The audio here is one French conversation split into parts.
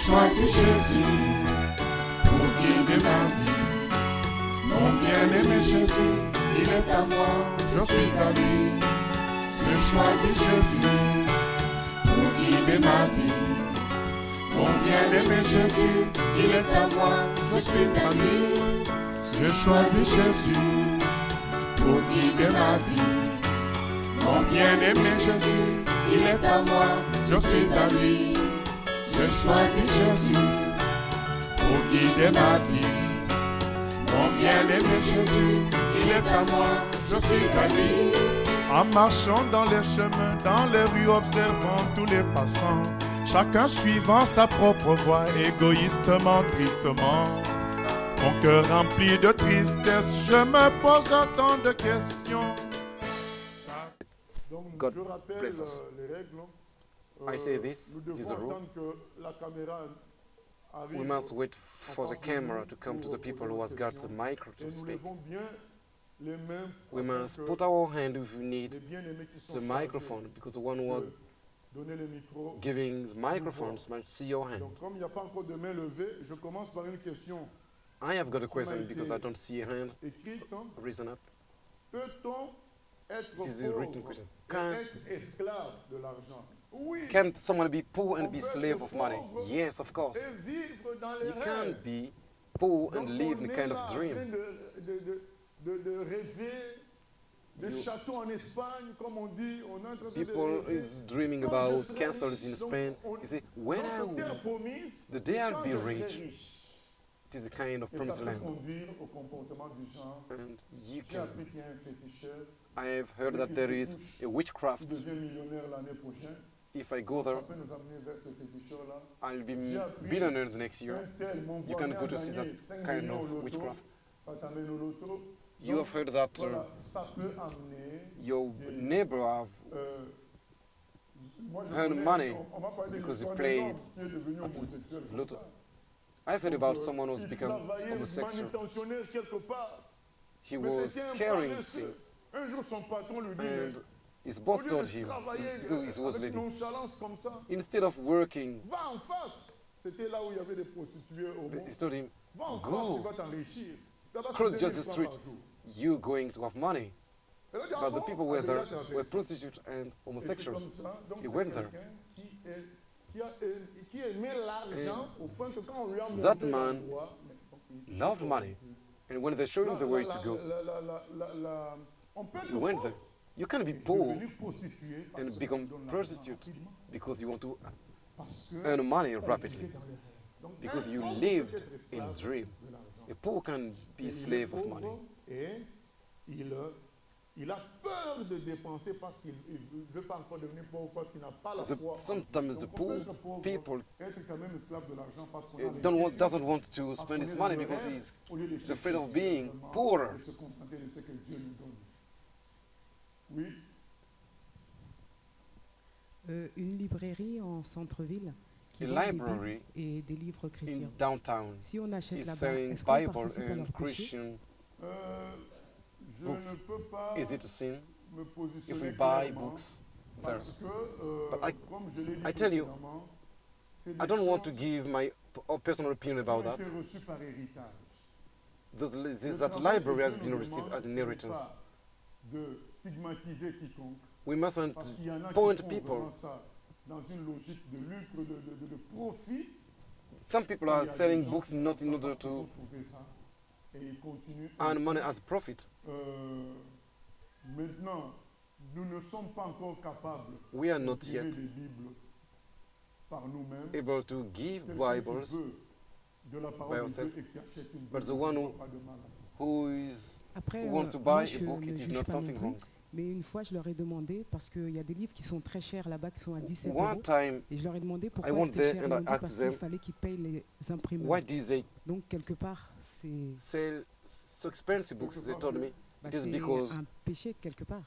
choisi Jésus pour guider ma vie. Mon bien-aimé Jésus, il est à moi, je suis à lui. J'ai choisi Jésus pour guider ma vie. Mon bien-aimé Jésus, il est à moi, je suis à lui. J'ai choisi Jésus pour guider ma vie. Mon bien-aimé Jésus, il est à moi, je suis à lui. J'ai choisi Jésus pour guider ma vie. Mon bien-aimé Jésus, il est à moi, je suis à lui. En marchant dans les chemins, dans les rues, observant tous les passants, chacun suivant sa propre voie, égoïstement, tristement. Mon cœur rempli de tristesse, je me pose tant de questions. Donc, God je rappelle bless us. les règles. I say this, Nous this is devons a rule. attendre que la caméra arrive. We must wait for the camera to come to the people who has got the micro Et to nous speak. levons bien les mains We afin must que put our hand if we les need bien-aimés qui sont the chargés microphone, because the one who are de donner le micro. giving the microphones must see your hand. Donc, comme il n'y a pas encore de main levée, je commence par une question I have got a question because I don't see a hand. écrite. Reason up. Peut-on être It is a written pauvre question. et Can, être esclave de l'argent? Oui. can someone be poor and be slave of money? Yes, of course. Et vivre dans les You rêves. can't be poor Donc, and live on in a est kind là of en dream. train de rêver de châteaux en Espagne, comme on dit. On est en train People de is dreaming Quand about je serai castles riche, in donc Spain. You see, when I notre terre will, promise, the day I'll quand be je serai rich, riche. it is a kind of Et ça promised peut land. conduire au comportement du genre. And you J'ai can. appris qu'il y a un féticheur I have heard that there is a qui witchcraft. devient millionnaire l'année prochaine. If I go Ça there, peut nous amener vers ce féticheur-là. I'll be billionaire the next year. Un tel, mon You can voisin go a to see that gagné 5 kind millions au of loto. witchcraft. Ça t'amène au loto. You Donc, have heard that voilà, ça peut amener your neighbor have moi, je earned connais, money on m'a parlé de because he l'histoire d'un played homme qui est devenu homosexuel comme loto. ça. I've heard about someone who's Il become travaillait homosexual. manutentionnaire quelque part. He Mais was c'était un carrying paresseux. things, Un jour, son patron lui dit, and his au boss lieu told de him, travailler because he was avec lady, nonchalance comme ça, instead of working, va en face. C'était là où il y avait des prostituées au monde. he told him, Va en face, go. tu vas t'enrichir. Tu vas Cross faire just 2000 the francs street. par jour. You're going to have money. Elle a dit, ah But the bon? people Ah, were déjà, there tu as fait were ça. prostitutes and Et c'est homosexuals. comme ça. Donc, He c'est went there. quelqu'un qui aimait l'argent au point que quand on lui a That montré man l'endroit, il- Loved money. And when they show him the way to go, on peut he être went pauvre there. You can't be et poor devenir prostituée parce and que become ça donne l'argent prostitute rapidement, because you want to parce que earn money elle rapidly, vivait dans les rêves. Donc, because un you pauvre peut lived être in esclave dream. de l'argent. A poor can be Et slave il est of pauvre money. Et il a peur de dépenser parce qu'il ne veut pas encore devenir pauvre, parce qu'il n'a pas la foi. Sometimes the Donc, on peut poor être pauvre, people être quand même esclave de l'argent parce qu'on a les don't want, défis, doesn't want to parce spend qu'on his est money dans le because rêve, he's au lieu de afraid of chercher being simplement poorer. de se contenter de ce que Dieu nous donne. Oui, Une librairie en centre-ville qui A vend des library Bibles et des livres in chrétiens. downtown Si on achète is là-bas, selling est-ce qu'on Bible participe à and leur péché? Christian. je Books. ne peux pas Is it a sin me if positionner we buy clairement books there? parce que, But comme je l'ai dit I tell you, précédemment, c'est I des don't want to choses give my personal opinion qui ont about that. été reçues par héritage. That library has been received as inheritance. De stigmatiser quiconque, We mustn't parce qu'il y en a point qui font people. vraiment ça dans une logique de lucre, de profit. Some people Il y are a des selling gens books qui not font in ça order parce qu'ils ont to trouvé ça, et ils continuent earn ainsi. money as profit. Maintenant, nous ne sommes pas encore capables We are not d'imprimer yet des Bibles par nous-mêmes. able to give Quelqu'un qui Bibles veut de la by parole de yourself, Dieu et qui achète une but Bible, the one il who- n'y a pas de mal à ça. Après, who wants to moi, buy je a book, ne it is juge not pas non something plus, wrong. mais une fois, je leur ai demandé, parce qu'il y a des livres qui sont très chers là-bas, qui sont à 17 One euros, time, et je leur ai demandé I pourquoi went c'était there cher. and Ils m'ont I dit asked parce qu'il them, fallait qu'ils payent les imprimeurs. why did they Donc, quelque part, c'est sell so expensive books? They told me bah, it is c'est because un péché, quelque part.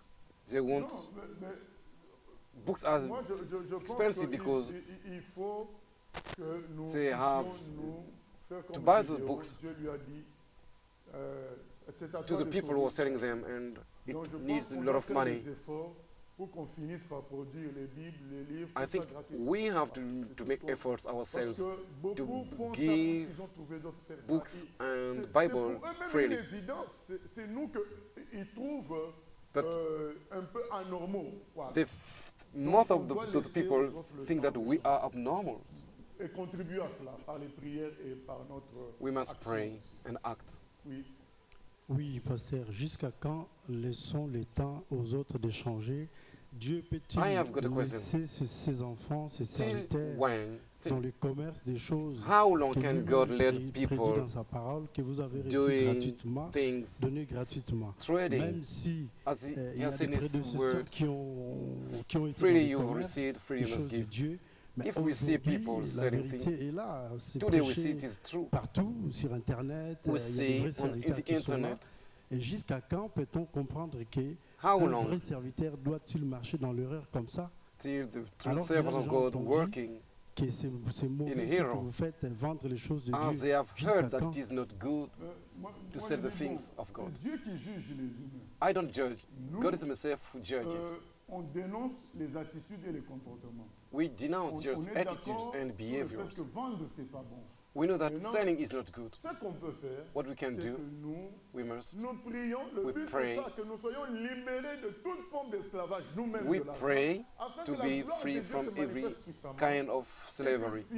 they want Non, mais books as moi, je pense expensive qu'il- because il faut que nous they have puissions nous faire comme to buy the Gédéon. books Dieu lui a dit, c'est à to toi the de people who sauver. are selling them, and it Donc, je needs pense a qu'on lot doit of faire money. des efforts pour qu'on finisse par produire les Bibles, les livres, I tout ça think gratuitement. we have to C'est make pourquoi. efforts Parce ourselves que beaucoup font ça parce give qu'ils ont trouvé d'autres faire ça. books C'est- and c'est Bible pour eux-mêmes freely. une évidence. C'est nous qu'ils trouvent But un peu anormaux. Voilà. most of on doit those laisser people aux autres le think temps that de we changer. are abnormal. Et contribuer à cela par les prières et par notre We must action. pray and act. Oui. Oui, pasteur, jusqu'à quand laissons le temps aux autres d'échanger? Dieu peut-il I have got a question. laisser ses enfants, ses Till serviteurs when? dans le commerce des choses How long que can lui-même God let prédit people dans sa parole que vous avez reçu doing gratuitement, things donné gratuitement? trading Même si as he il y a has des in His prédécesseurs word? qui ont été Freely dans le you've commerce, received, freely les you must choses de give. Dieu. Mais If we see aujourd'hui, people la selling vérité est là. C'est Today we see prêché it is true. partout, sur Internet. We Il y a des see vrais on serviteurs the qui sont là. internet. Et jusqu'à quand peut-on comprendre que How un long vrai serviteur doit-il marcher dans l'erreur comme ça? till the true Alors que servant les of gens God ont dit working Que c'est mauvais In ce que hero. vous faites, vendre les choses de as Dieu. they have Jusqu'à heard that quand? it is not good Moi, to moi, sell je the dis, things bon, of God? c'est Dieu qui juge les humains. I don't judge. Nous, God is himself who judges. on dénonce les attitudes et les comportements. We denounce On just est attitudes d'accord and sur behaviors. le fait que vendre, c'est pas bon. We know that Maintenant, selling is not good. Ce qu'on peut faire, What we can c'est do, que we must. nous prions. Le We but, pray. c'est ça, que nous soyons libérés de toute forme d'esclavage, nous-mêmes. We de l'argent, pray afin to que la be gloire de free Dieu from se every manifeste puissamment. kind of slavery, so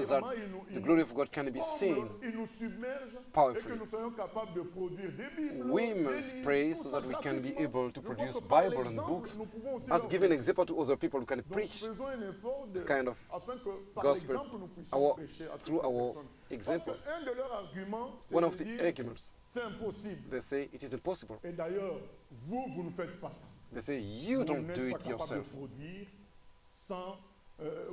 that Financièrement, il the nous glory of God can be comble, seen il nous submerge et que powerfully. nous soyons capables de produire des Bibles. We des must livres, pray tout so ça that we can be gratuitement. able to Je crois produce que par Bible and l'exemple, books, nous pouvons aussi as leur giving faire. example to other people who can Donc, preach faisons un effort the kind of afin que par gospel l'exemple, nous puissions prêcher à toutes through ces our personnes. example. Parce qu'un de leurs arguments, c'est One de of the dire, arguments, c'est impossible. they say it is impossible. Et d'ailleurs, vous ne faites pas ça. They say you Vous don't n'êtes do pas it capable yourself. de produire sans...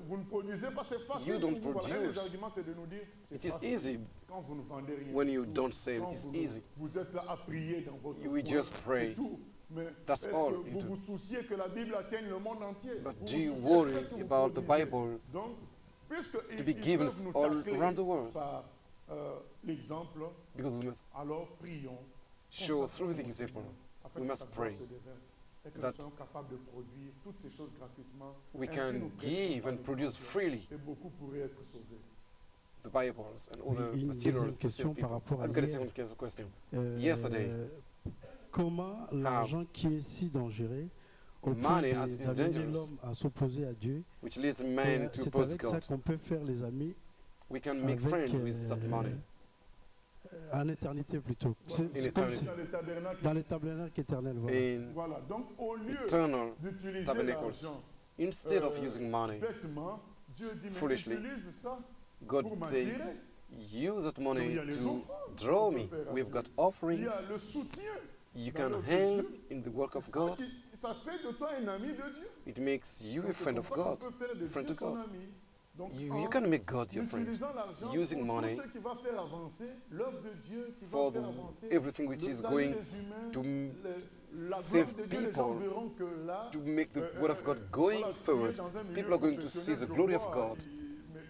vous ne produisez pas, c'est facile. You don't pour vous. Voilà, un des produce. arguments, c'est de nous dire, c'est It is facile. easy Quand vous ne vendez rien. when du you tout, don't sell. quand It is vous, easy. vous êtes là à prier dans votre We coin, just pray. c'est tout. Mais That's est-ce all que you vous do. vous souciez que la Bible atteigne le monde entier? But Vous do vous you souciez worry qu'est-ce que vous about the produisez? Bible Donc, puisque to be given all around the world? par l'exemple, Because we must alors prions. show consacrons through the notre example. Seigneur, afin We que must sa grâce pray se déverse et que that nous soyons capables de produire toutes ces choses gratuitement. we Ainsi, can nous prêchons give par and produce l'exemple, freely et beaucoup pourraient être sauvés. the Bibles and other Oui, une materials deuxième to question save par people. rapport à I've got a hier. second question. Euh, Yesterday. Comment l'argent qui est si dangereux Money as it is d'amener dangerous, l'homme à s'opposer à Dieu, which leads et, man to c'est oppose avec ça God. qu'on peut faire les amis We can make avec, friends with that money. en éternité plutôt. Voilà. C'est comme eternity. si- Dans les tabernacles. dans les tabernacles éternels. Voilà. In Voilà. Donc, au lieu eternal d'utiliser tabernacles, l'argent instead of using money bêtement, Dieu dit, mais foolishly, utilise ça God pour say, m'attirer. use that Il money y a les to offrandes draw qu'on me. peut faire We've avec. got Il offerings. y a le soutien. You dans can l'œuvre de help Dieu. in the work C'est of ça God. ça fait de toi un ami de Dieu. It makes you Donc, a friend c'est of comme ça qu'on God. peut faire de friend Dieu to son God. ami. Donc, You en can make God your friend. utilisant l'argent Using pour money tout ce qui va faire avancer l'œuvre de Dieu, qui va for faire avancer everything which le is salut going des humains, to la save gloire de Dieu, les gens people, verront que là, to make the word of God going voilà, tu es forward. dans un milieu People are going to see the professionnel, glory je of vois, God.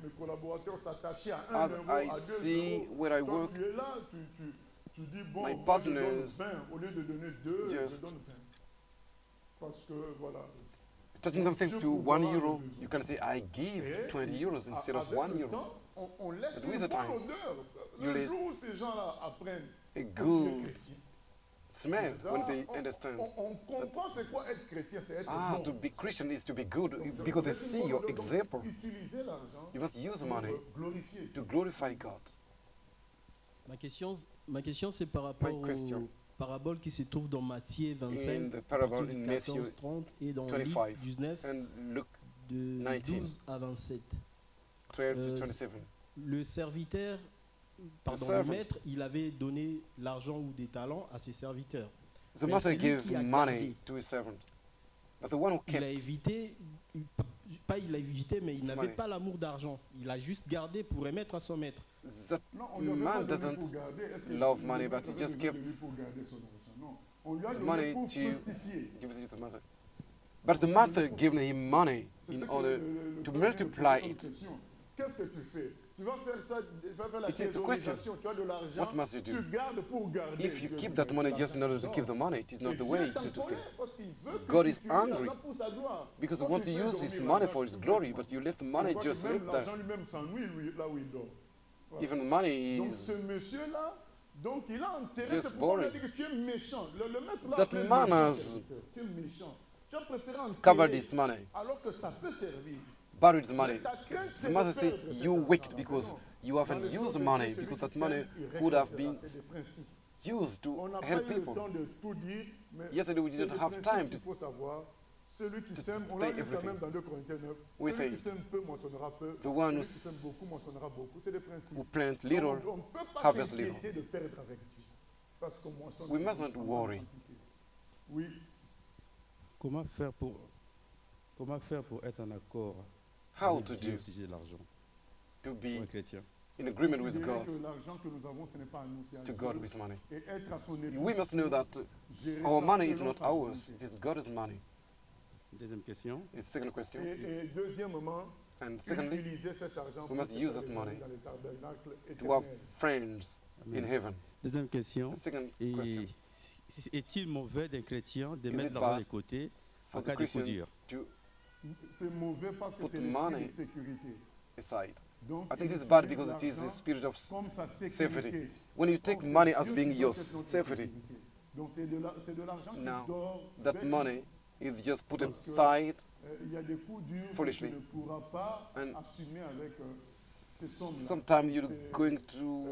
Mes collaborateurs s'attachaient à 1 As euro, I à 2 see euros. where I Quand work, tu es là, tu dis, bon, my moi, je donne partners 20, au lieu de donner 2, je just donne 20. Parce que, voilà. touching something to €1, you can say, I give Et 20 euros instead of avec €1. le temps, on laisse But une with the bonne time, odeur. you Le let jour où ces gens-là apprennent A que tu es good chrétien, smell déjà, when they on understand. comprend c'est quoi être chrétien, c'est être Ah, bon. to be Christian is to be good Donc, because they laisse une see bonne your odeur. Donc, example. Utiliser l'argent You must use pour money glorifier to Dieu. glorify God. Ma question c'est par rapport My question. aux paraboles qui se trouvent dans Matthieu In 25, the à parable partir in du Matthew 14, 30 et dans 25 Luc 19, and Luke de 19. 12 à 27. 12 to Euh, 27. Le serviteur, pardon, le servant. maître, il avait donné l'argent ou des talents à ses serviteurs. The mais master celui gave qui a money gardé. to his servants. But the one who Il a kept, évité, pas il a évité, mais il His n'avait money. pas l'amour d'argent. Il a juste gardé pour remettre à son maître. that Non, on ne devait pas man donner doesn't pour garder. Est-ce que love le money, maître but he just devait kept donner pour garder son argent? Non, on lui a his donné money pour to fructifier. give it to the master. But the master gave him money C'est in ce que order le to frère vient de multiply poser it. comme question. Qu'est-ce que tu fais? tu vas faire ça, tu vas faire la It is the question. thésaurisation, tu as de l'argent, What must you do? tu gardes pour garder. If you Dieu keep dit, that c'est money l'argent just in order to qui keep the dort. money, it is Et not the Dieu way est to en do colère things. parce qu'il veut que God tu is utilises angry l'argent pour sa gloire. because Toi, you want tu to fais use dormir his l'argent, money for his tu glory, fais but you let the Je money crois que just même live there. l'argent lui-même s'ennuie là où il dort. Voilà. Even money Donc is ce monsieur-là, donc il a enterré, just c'est pourquoi on a boring. dit que tu es méchant. Le maître là, That appelé man méchant, has serviteur. Tu es méchant. Tu as préféré covered enterrer his money, alors que ça peut servir. buried the money. Mais ta crainte, c'est The de master say perdre cet you argent-là. wicked Mais because non. you Dans haven't les choses used de the money Dieu, celui because qui that money sème, il could have récoltera. been C'est des principes. used On to n'a pas help eu le people. temps de tout dire, mais Yesterday we c'est didn't des have principes time qu'il to faut savoir. Celui qui sème, on say l'a lu quand everything. même dans 2 Corinthiens 9. We Celui qui think sème peu moissonnera peu. the one Celui who qui sème beaucoup moissonnera beaucoup. C'est des principes. who plant Donc, little, on ne peut pas harvest s'inquiéter de perdre avec Dieu. Parce qu'on moissonne. we mustn't worry. Oui. Comment faire pour être en accord How avec to Dieu do au sujet de l'argent to pour be un chrétien? in agreement with Considérer God, que l'argent que nous avons, ce n'est pas à nous, c'est à to Dieu. God with money. Et être à son écoute. We must know that Gérer our ça money is selon not sa ours, volonté. it is God's money. Deuxième question. It's the second question. Et deuxièmement, And secondly, utiliser cet argent we must pour use faire that des money amis dans le tabernacle to have éternel. friends in Amen. heaven. Deuxième question. The second Et question, est-il mauvais d'un chrétien de Is mettre it l'argent bad de côté en for the cas de coup Christian dur? to C'est mauvais parce que Put c'est l'esprit money de sécurité. aside. Donc, I think il it's bad utilise because it is the l'argent spirit of comme sa safety. sécurité. When you take Or, money c'est as Dieu being qui your doit être notre safety, sécurité. Donc c'est de l'argent qui Now, dort. that bêtement. money is just put Parce que, aside Il y a des coups durs que foolishly. tu ne pourras pas And assumer avec ces sommes-là. sometimes you're C'est- going through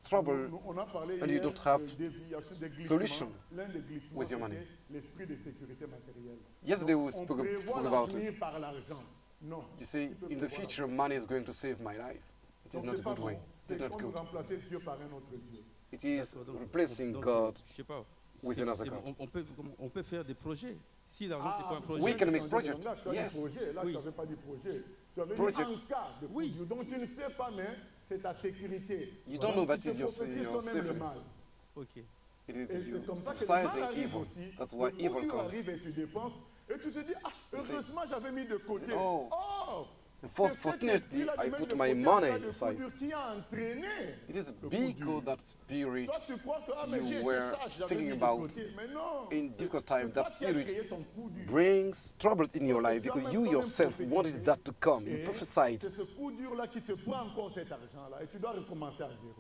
trouble On a parlé and you hier don't have de déviation, de glissement. solution L'un des glissements, with your money. c'était l'esprit de sécurité matérielle. Yesterday we On spoke prévoit about it. l'avenir par l'argent. Non. You see, Tu peux in the prévoir future, money is going to save my life. It is Donc, not a c'est pas good way. bon. It is C'est not comme good. remplacer Dieu par un autre Dieu. It is D'accord, donc- replacing donc, God. je sais pas. with C'est- another c'est- God. on peut faire des projets. Si l'argent, c'est pas un projet. We can make changer de project. langage. Tu as Yes. dit projet. Là, Oui. tu n'avais pas dit projet. Tu avais Project. dit en cas de coup Oui. dur. Donc tu ne sais pas, mais c'est ta sécurité. You don't know, Donc, but tu it's te your prophétises your toi-même le safety. mal. Ok. It Et is c'est you comme ça que le mal emphasizing arrive evil. aussi. That's Le why coup evil dur comes. arrive et tu dépenses. Et tu te dis, ah, You see. heureusement j'avais mis de côté. Oh. C'est cet Fortunately, esprit-là de I mettre put de my côté en money cas de coup aside. dur qui a entraîné. It is le coup because dur. that spirit Toi, tu crois que, ah, mais you j'ai été were sage, j'avais thinking mis de about côté. Mais non. in difficult times, C'est toi that qui as spirit créé ton coup dur. brings troubles in your Parce que life tu as because même you toi-même yourself prophétisé. wanted that to come. You Et prophesied c'est ce coup dur-là qui te prend encore cet argent-là et tu dois recommencer à zéro.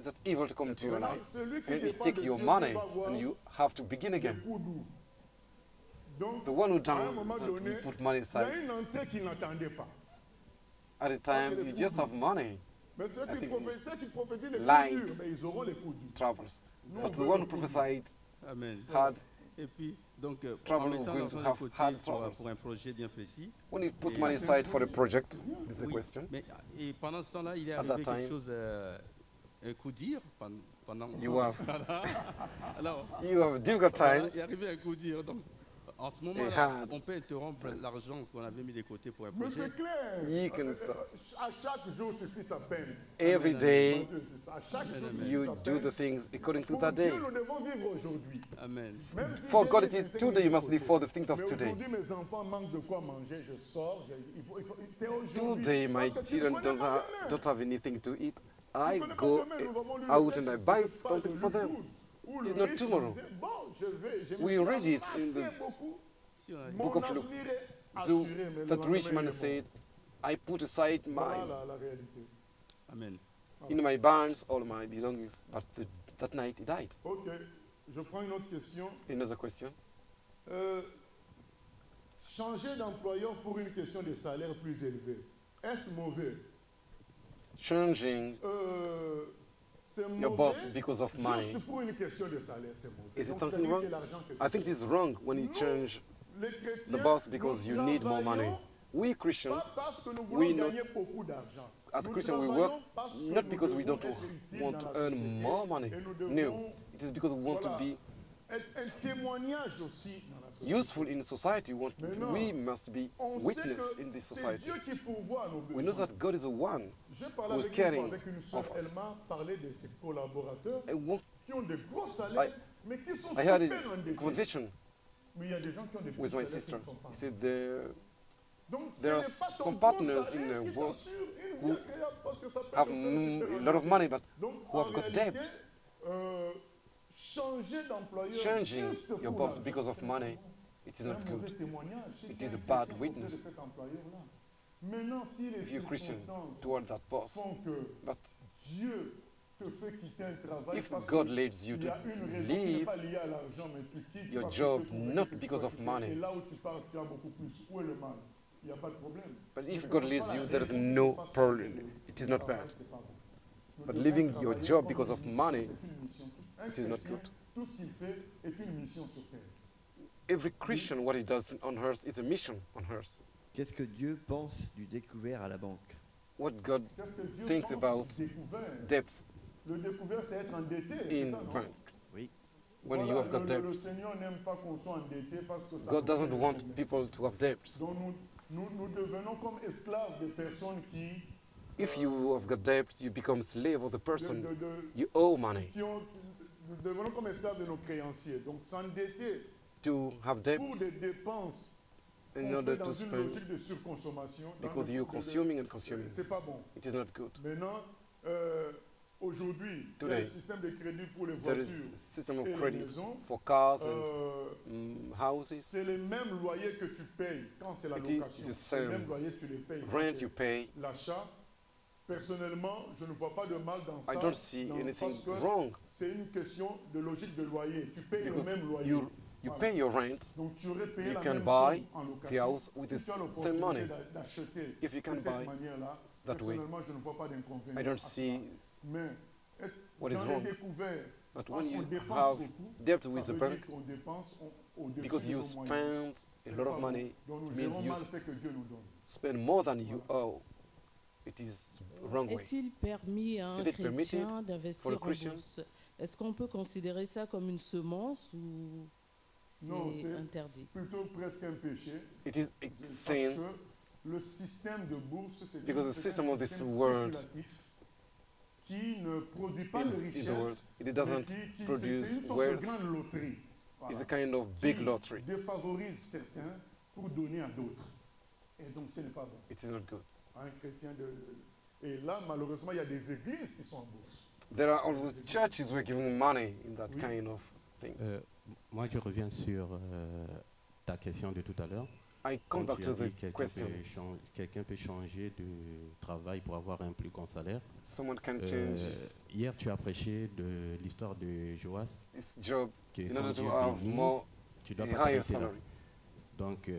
that evil to come to your Maintenant, life. celui qui And it dépend take de your Dieu money va voir and you have to begin le again. coup doux. Donc, The one who à un moment down, donné, you put money il y a aside. une entrée qu'il n'attendait pas. At the time, you just have money, Mais ceux qui think prophétisent les coups light. durs, mais ils auront les coups durs. troubles. Nous, on But the veut one le who coup dur. prophesied Amen. had, Et puis, donc, en Trouble mettant going to l'argent de have côté hard pour troubles. un projet bien précis. when you put Et- money aside for a project, is the Oui, question. mais et pendant ce temps-là, il est At that arrivé quelque time, chose, un coup dur pendant. You have, Alors, you have a difficult voilà, time. il est arrivé un coup dur. Donc, en ce Et moment-là, hard. on peut interrompre l'argent qu'on avait mis de côté pour un Mais projet. c'est clair. You can stop. À chaque jour suffit sa peine. Every day, C'est ça. À chaque jour suffit you sa do peine. the things according to Pour that day. Dieu, nous devons vivre aujourd'hui. Amen. Même si For j'ai God, mis it is 25 today. You minutes must de live for the côté. things of Mais today. aujourd'hui, mes enfants manquent de quoi manger. Je sors. C'est aujourd'hui. Today, my Parce que tu ne children connais pas demain. don't have anything to eat. Tu I connais pas go demain. Nous avons lu le out texte and I de buy Pâques something de for them. Luc, où It's le not riche tomorrow. disait, bon, je We me read suis it in the amassé beaucoup. Si on a- Mon Book of Luke. avenir est So assuré, mais le that lendemain, rich il est man mort. said, I put aside Voilà my la réalité. Amen. in my barns all my belongings, but that night he died. Ok, je prends une autre question. Another question. Changer d'employeur pour une question de salaire plus élevé, est-ce mauvais? Changing C'est mauvais. your boss because of money. Juste pour une question de salaire, c'est mauvais. Is it Donc, something c'est-à-dire wrong? c'est l'argent que tu I think fais. it is wrong when you Nous, change les chrétiens, the boss because nous you need more money. travaillons We Christians, pas parce que nous we voulons know- gagner beaucoup d'argent. at Nous Christian, we travaillons work parce que not nous because we devons don't être utiles want dans to la earn société more money. et nous devons No, it is because we want to voilà, be être un témoignage aussi dans la société. useful in society. Mais non, We must be On witness sait in que this c'est society. Dieu qui pourvoit à nos We know besoins. that God is the one J'ai parlé who's avec une, caring fois avec une sœur, of elle us. m'a parlé de ses collaborateurs I want, qui ont de gros salaires, mais qui sont I had super a endettés. conversation Mais il y a des gens qui ont des petits with my salaires qui sister. ne sont pas. He said the Donc, ce There are n'est pas ton some bon partners salaire in the qui world t'assure une who vie agréable, parce que ça peut have te faire super a lot of money, but Donc, who en have got réalité, debts. changer d'employeur Changing juste pour your boss l'argent, because of c'est money, it is c'est un not mauvais good. témoignage. Si It tu es is a un bad chrétien auprès witness. de cet employeur-là. Maintenant, si les If you're Christian circonstances toward that boss, font que but Dieu te fait quitter un travail if parce God que leads you il y to a une raison qui n'est leave pas liée à l'argent, mais tu quittes your parce job que tu trouves not que tu because dois of quitter. money. Et là où tu pars, tu as beaucoup plus. Où est le mal? Il n'y a pas de problème. but Mais if que God ce soit leads la you, there is raison qui no te fasse problem. quitter It is le not travail, bad. c'est pas bon. Nous But devons leaving your travailler job comme because une of mission, money, c'est une mission. Un it is not chrétien, good. tout ce qu'il fait est une mission sur terre. Every Christian, what he does on earth, it's a mission on earth. Qu'est-ce que Dieu pense du découvert à la banque? What God Qu'est-ce que Dieu thinks pense about du découvert? debts Le découvert, c'est être endetté. c'est in ça, non? bank. Oui. When you Voilà, have got le debts, Seigneur n'aime pas qu'on soit endetté parce que ça God nous crée doesn't des want problèmes. people to have debts. Donc nous devenons comme esclaves des personnes qui, If you have got debts, you become slave of the person de- you owe money. nous devenons comme esclaves de nos créanciers. Donc s'endetter To have pour debts des dépenses in qu'on order fait dans to une spend logique de surconsommation, dans because le- you're de- consuming and consuming. c'est pas bon. It is not good. Maintenant, aujourd'hui, il y a Today, un système de crédit pour les There voitures is a system et of les credit maisons. for cars and houses. C'est les mêmes loyers que tu payes quand c'est la It is location. the C'est les same mêmes loyers que tu les payes. quand Rent c'est you pay. l'achat. Personnellement, je ne vois pas de mal dans ça. I don't see dans- anything parce que wrong c'est une question de logique de loyer. Tu payes le because même loyer. you Voilà. pay your rent. Donc tu aurais payé You la can même buy somme en the location. house with Si the tu as same l'opportunité money. d'acheter If you de can cette buy manière-là, that way, personnellement, je ne vois pas d'inconvénient. I don't à cela. see. Mais what is dans wrong. les découverts, But parce when qu'on you dépense have beaucoup, debt ça with the veut bank, dire qu'on dépense au-dessus because de you nos moyens. spend C'est a lot pas of bon. money, Donc nous means gérons you mal ce que Dieu nous donne. spend more than you owe. It is wrong way. Est-il permis à un Is it permitted chrétien for d'investir a en Christian? bourse? Est-ce qu'on peut considérer ça comme une semence ou Non, c'est c'est interdit? plutôt presque un péché. It is a Parce sin que le système de bourse, c'est because the c'est system un of this système world spéculatif qui ne produit pas de in the richesse, world, it mais doesn't c'est produce une sorte wealth. de grande loterie. Voilà. It's a kind of big Qui lottery. défavorise certains pour donner à d'autres. Et donc ce n'est pas bon. It is not good. Un chrétien Et là, malheureusement, il y a des églises qui sont en bourse. There are also churches who are giving money in that Oui. kind of things. Moi, je reviens sur ta question de tout à l'heure. I come Quand back tu to as dit the question. quelqu'un peut changer de travail pour avoir un plus grand salaire. Someone can change Hier, tu as prêché de l'histoire de Joas. his job Que in quand order Dieu to have bénit, more, tu dois a pas higher t'arrêter là. salary. Donc,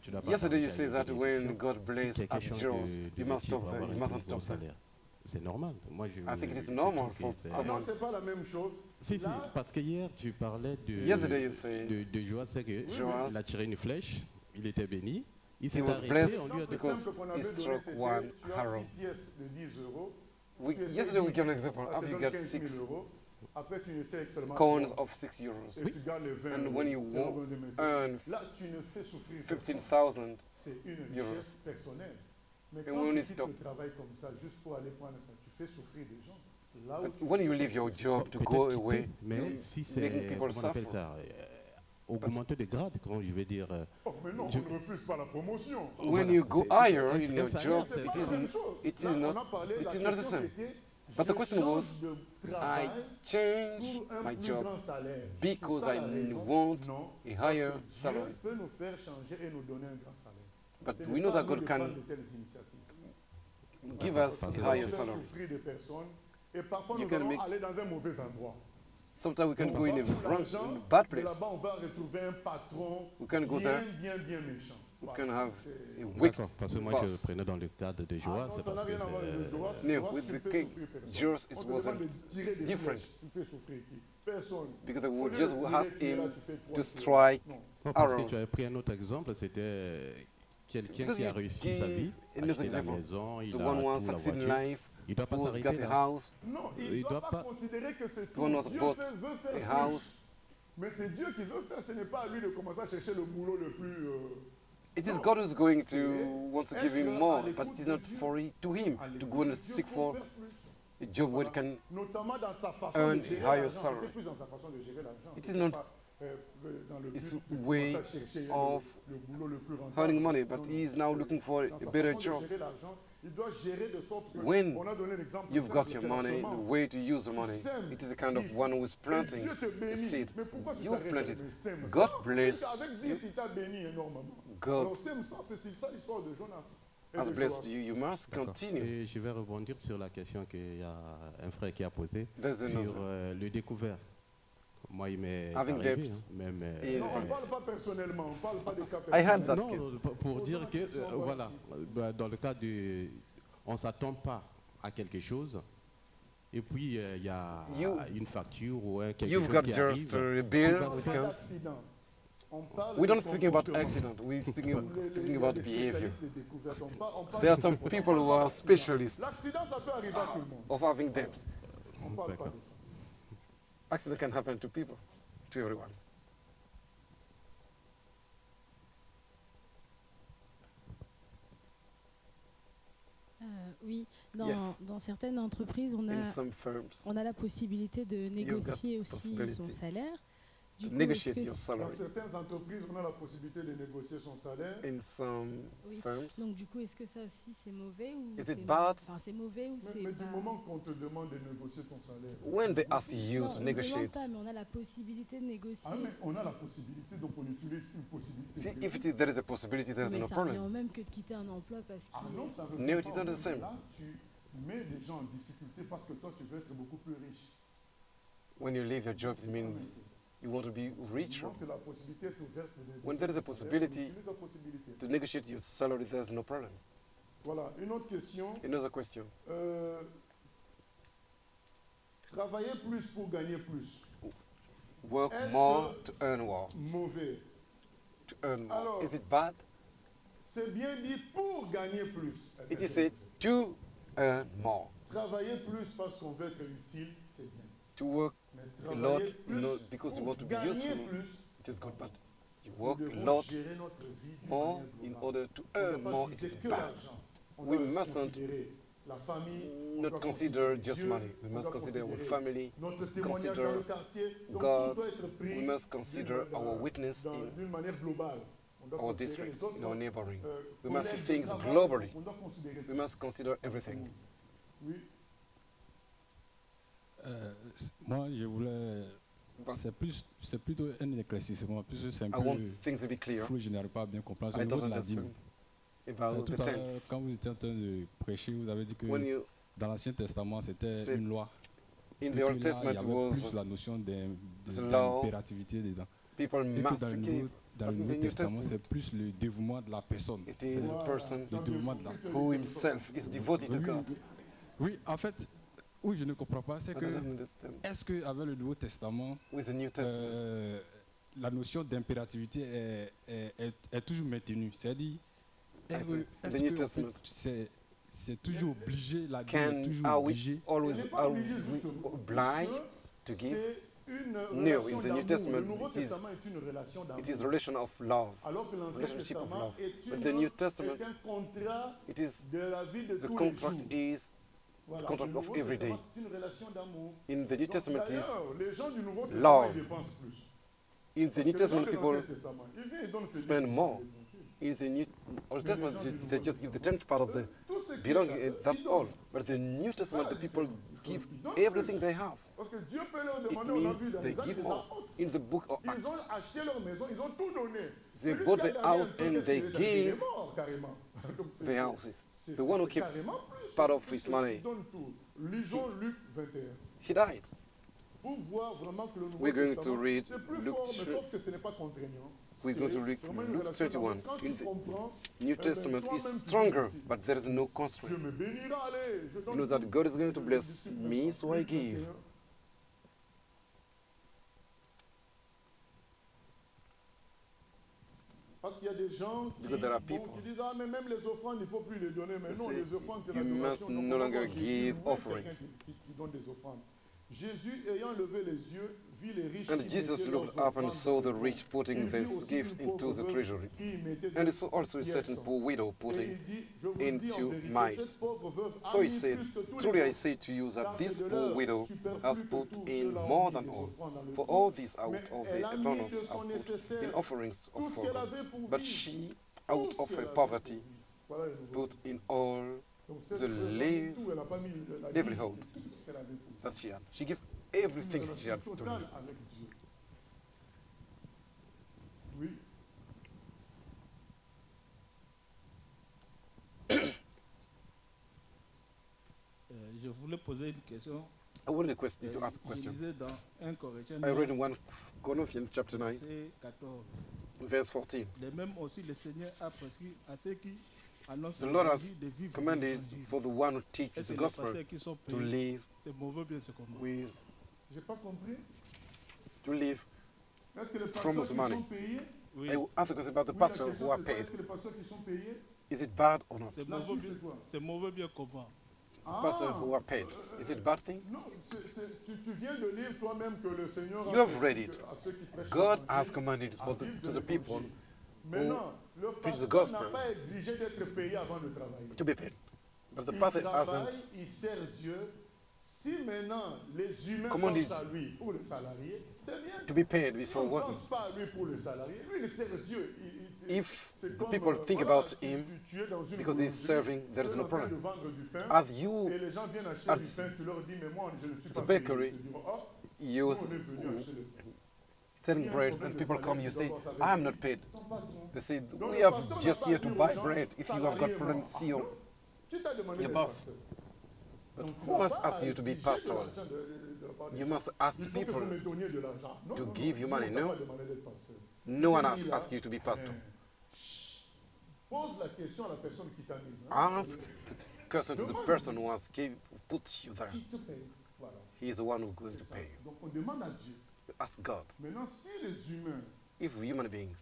tu dois pas Yesterday you t'arrêter à said that une when bénédiction. God Si bless quelqu'un at change Jaws, de you métier must stop pour there. avoir You un mustn't plus gros stop there. salaire. C'est normal. Moi, I think it is je normal trouve que for c'est- Ah non, someone. c'est pas la même chose. Si, si, Là- parce que hier, tu parlais Yesterday you said de Joas, c'est que Joas, il a tiré une flèche, il était béni, il s'est he was arrêté, blessed on lui a L'exemple because simple qu'on avait he donné, struck c'était, one tu as arrow. 6 pièces de 10 euros. We, tu essaies yesterday we 10, gave an example. ça te After you donne got 15 000 6 euros. Après, tu n'essaies avec seulement coins 3. of 6 euros, Et tu gardes les 20 and euros. when you C'est won't le bon de mes earn Là, tu ne fais souffrir personne. 15,000, C'est une euros. richesse personnelle. Mais And quand when tu you quittes stop- le travail comme ça, juste pour aller prendre ça, tu fais souffrir des gens. Là où but tu when you fais leave your souffrir- job to Peut-être go quitter, away, mais you're si making c'est, people comment on appelle suffer. ça, augmenter de grade, quand je vais dire, Oh, mais non, Je- on ne refuse pas la promotion. When you go C'est- higher est-ce in qu'un your salaire, job, C'est c'est- pas it la même is chose. it is Là, not on a parlé, it la is not the question same. c'était, But the je question was, change de I travail change pour un my plus job grand salaire. because C'est ça I la raison? want Non, a parce que higher Dieu salary. peut nous faire changer et nous donner un grand salaire. But Ce we n'est know pas that à nous God de can prendre de telles initiatives. give Parce us que a ça Nous allons higher faire salary. souffrir des personnes et parfois You nous can allons make- aller dans un mauvais endroit. Sometimes we can On go in va a pour wrong, l'argent, in a bad mais place. là-bas on va retrouver un patron We can go bien, there. bien méchant. We Voilà. can have C'est- a wicked d'accord, parce que moi je boss. prenais dans le cadre de Ah Joas, non, c'est ça n'a parce que rien à voir avec le Joas. c'est... No, Joas, with tu the fais king, souffrir personne. Joas it On te wasn't demande de tirer des different. flèches. Tu fais souffrir qui? Personne. because they Au would lieu just de tirer, have tu es là, him tu fais trois to tirs. strike Non. Non, parce que arrows. tu avais pris un autre exemple, c'était quelqu'un Because qui a you réussi sa give vie, another acheté la example. maison, il The a one who has tout, la succeeded in voiture. life, Il ne doit pas who's s'arrêter got a là. house, Non, Il il ne doit doit pas- pas considérer que c'est tout. who not Dieu bought veut faire a plus. house. Mais c'est Dieu qui veut faire. Ce n'est pas à lui de commencer à chercher le boulot le plus... It is Non, God who's going c'est to want to give être him à more, l'écoute but it is de not Dieu. for it, to him à to l'écoute go and de Dieu seek pour for faire plus. a job where Voilà. he can. Notamment dans sa façon earn de gérer a higher l'argent. salary. C'était plus dans sa façon de gérer l'argent. It is C'était not pas dans le his but de way commencer à chercher of le boulot le plus rentable. earning money, but Non, he is non. now looking for Dans a sa better façon de job. gérer l'argent, il doit gérer de sorte que, When on a donné l'exemple you've simple, got c'est your la money, the semence. way to use the Tu money, sèmes it is a kind of 10, one who is et planting Dieu te a bénit. seed. Mais pourquoi tu You've t'arrêtes planted. de sème God 100? bless Avec 10, il t'a béni énormément. God Alors sème 100, c'est ça l'histoire de Jonas. Et has de blessed Joas. you. You must D'accord. continue. Et je vais rebondir sur la question qu'il y a un frère qui a posée There's sur another. le découvert. Moi, il m'est Having arrivé, debts. hein, même, Et- Non, on ne parle pas personnellement, on ne parle pas des cas I had personnels. that non, case. pour dire que, voilà, dans le cas de... On ne s'attend pas à quelque chose, et puis il y a You- une facture ou quelque You've chose got qui just arrive. a bill On which parle comes. d'accident. On parle We de don't think about comportement. accident. We're thinking Les- thinking les about spécialistes behavior. des découvertes, on parle There are de some comportement. people who are specialists L'accident, ça peut arriver à tout le monde. of having debts. On ne parle pas de D'accord. ça. Accident can happen to people, to everyone. Oui, Yes. dans certaines entreprises, In some firms, on a la possibilité de négocier aussi possibility son salaire. Du to coup, negotiate est-ce your que Dans salary. certaines entreprises, on a la possibilité de négocier son salaire. In some Oui. firms, donc du coup, est-ce que ça aussi c'est mauvais ou Is c'est it bad? Enfin, c'est mauvais ou c'est Mais du pas... moment qu'on te demande de négocier ton salaire, when they ask you Non, to on ne demande negotiate, pas, mais on a la possibilité de négocier. ah, mais on a la possibilité, donc on utilise une possibilité. see, if there is a possibility, there's mais no ça revient problem. au même que de quitter un emploi parce Ah qu'il non, ça veut No, pas it is not the same. Là, tu mets les gens en difficulté parce que toi, tu veux être beaucoup plus riche. When you leave your job, it means you want to be richer. Donc, la possibilité est ouverte de négocier When there is a ton salaire, possibility on utilise la possibilité. To negotiate your salary, there's no problem. Voilà, une autre question. Another question. Travailler plus pour gagner plus. Work Est-ce more to earn more. mauvais? To earn more. Alors, Is it bad? C'est bien dit pour gagner plus. Eh It bien, is said to earn more. Travailler plus parce qu'on veut être utile, c'est bien. To work Mais a lot, travailler plus because you pour want to be gagner useful, plus, it is good, but you nous work a devons lot gérer notre vie d'une more manière in globale. order to On ne earn doit pas more, it viser is que bad. l'argent. On We doit mustn't considérer la famille, on Not doit consider just Dieu, money. We on must doit consider our considérer family, notre témoignage consider dans le quartier. Donc, God. tout doit être pris We must consider our witness d'une manière globale. On doit our considérer district, les autres, in our neighboring. We collègues must de see things travail, globally. on doit considérer We tout. must consider everything. Oui. Moi, je voulais. But C'est plutôt un éclaircissement, puisque c'est un I want peu things to be clear. flou, je n'arrive pas à bien comprendre. I Au niveau don't de la dîme. understand about Tout the à tenth. l'heure, quand vous étiez en train de prêcher, vous avez dit que When you, dans l'Ancien Testament, c'était C'est- une loi. in Et the que Old là, Testament, il y it avait was plus la notion the law. d'impérativité dedans. people Et que must dans le keep. Nouveau, dans le But in the Nouveau New Testament, Testament, c'est plus le dévouement de la personne. it C'est is a person le dévouement de la who himself is devoted to Oui, God. oui, en fait, oui, je ne comprends pas, c'est I que don't understand. est-ce qu'avec le Nouveau Testament, With the New Testament, la notion d'impérativité est toujours maintenue? C'est-à-dire, the New est-ce que Testament. c'est toujours obligé, la dîme est Can toujours are we obligée? always Elle n'est pas are obligée, we justement, obliged to give? C'est une No, relation in the New d'amour. Testament, Le Nouveau it is- Testament est une relation d'amour. It is a relation of love. Alors que l'Ancien relationship of Testament love. est, But the New Testament, est un contrat It is de la vie de the tous les contract jours. is Voilà. contract Le of Nouveau every day. Testament, c'est une relation d'amour. In the New Donc, Testament is d'ailleurs, les gens du Nouveau Testament, love. ils dépensent plus. in the Parce New que les gens Testament de people l'Ancien Testament, ils viennent, ils donnent celui spend qui more. est tranquille. In the New Old Testament, gens du they Nouveau just give the 10th part of the Tout ce qui belonging. est- That's ils all. donnent. But the New Testament, the people give Ils donnent everything plus. they have. Parce que Dieu peut leur It demander, on a means vu dans they les actes give des more. apôtres. In the book of Ils ont Acts, acheté leur maison, ils ont tout donné. they Celui bought qui a the gagné house un peu, and qu'est-ce they qu'il a gagné? Il est gave mort, carrément. Donc, c'est- the houses. c'est- The one who c'est kept carrément plus. part of C'est his ceux qui money. donnent tout. Lisons Luc 21. He died. Pour voir vraiment que le Nouveau We're going Testament, to read c'est plus Luke fort, mais three. sauf que ce n'est pas contraignant. We're C'est going to read vraiment une Luke relation d'amour. 31. Quand tu In the comprends, New Testament toi-même, is tu stronger, dis, but there is no Dieu constraint. me bénira, allez, je You donne know that tout. God is going to Je bless distribue me, ça. so I Luc give. 21. Parce qu'il y a des gens qui, Because there are bon, people qui disent, ah, mais même les offrandes, il ne faut plus les donner. Mais They non, say, les offrandes, c'est you l'adoration. must Donc, no on va longer voir Jésus, give vous voyez offerings. quelqu'un qui donne des offrandes. Jésus ayant levé les yeux, vit les riches And qui Jesus mettaient looked leurs up and offrandes saw dans the le rich putting Il their vit aussi gifts une into pauvre the veuve treasury. qui y mettait And he des saw also a pièces. certain poor widow Et putting il dit, je vous dis en into vérité, mice. cette pauvre veuve a So he mis said, plus que tous les truly I autres, say to you that car this c'est de poor leur widow superflu has que put tous in ceux-là ont more mis than des all. offrandes dans le For pot. all this out Mais of elle the a mis abundance de son have put nécessaire, in offerings tout of ce qu'elle God. avait pour But vivre, she, tout out ce of qu'elle her avait poverty, pour vivre. Voilà le nouveau. put in all Donc cette the veuve a mis live tout, elle n'a pas mis la livelihood limite, c'est tout ce qu'elle avait pour vivre. that she had. She gave everything Une she had relation to totale live. avec Dieu. Oui. Je voulais poser une question. I wanted to ask a Je question. lisais dans 1 Corinthiens I read in 9, 1 Corinthians chapter 9, verset 14. verse 14. De même aussi, le Seigneur a prescrit à ceux qui annoncent The Lord has l'évangile de vivre commanded l'évangile. for the one who Et teaches c'est the les gospel pasteurs qui sont to payés. live C'est mauvais bien, c'est comment? with, J'ai pas compris. to live Est-ce que les from pasteurs his qui money. sont payés? Oui. I asked a question about the Oui, la pastors question, who are c'est pas, paid. est-ce que les pasteurs qui sont payés? Is it bad or not? C'est La mauvais suite, bien, c'est quoi? c'est mauvais bien comment? The pastors who are paid. Is it a bad thing? Non, tu viens de lire toi-même que le Seigneur You have read prescrit it. à ceux qui prêchent God l'évangile has commanded à for vivre to de the people l'évangile. Maintenant, le preach the pasteur n'a gospel pas exigé d'être payé avant de travailler. to be paid. But the Il pastor travaille, hasn't. il sert Dieu. Si maintenant les humains Comment pensent dit- à lui pour le salarié, c'est bien. To be paid Si before on ne working. pense pas à lui pour le salarié, lui il sert Dieu. If c'est the comme, people think voilà, about him tu es dans une because he's boulangerie, serving, there tu is es no en train de problem. vendre du pain, As you, et les gens viennent acheter at du pain, tu leur dis, mais moi je ne suis the pas payé. bakery, Ils te diront, oh, you nous, on est venu acheter le pain. selling bread and people come, you say, I am not paid. They say, we are just here to buy bread. If you have got problem, see your boss. But who must ask you to be pastoral? You must ask people to give you money. No, no one has asked you to be pastor. Pose la question à la personne qui t'a mis. Ask the question to the person who has put you there. Qui te paye? Voilà. He is the one who is going to pay you. Donc on demande à Dieu. Ask God. Maintenant, si les humains, If human beings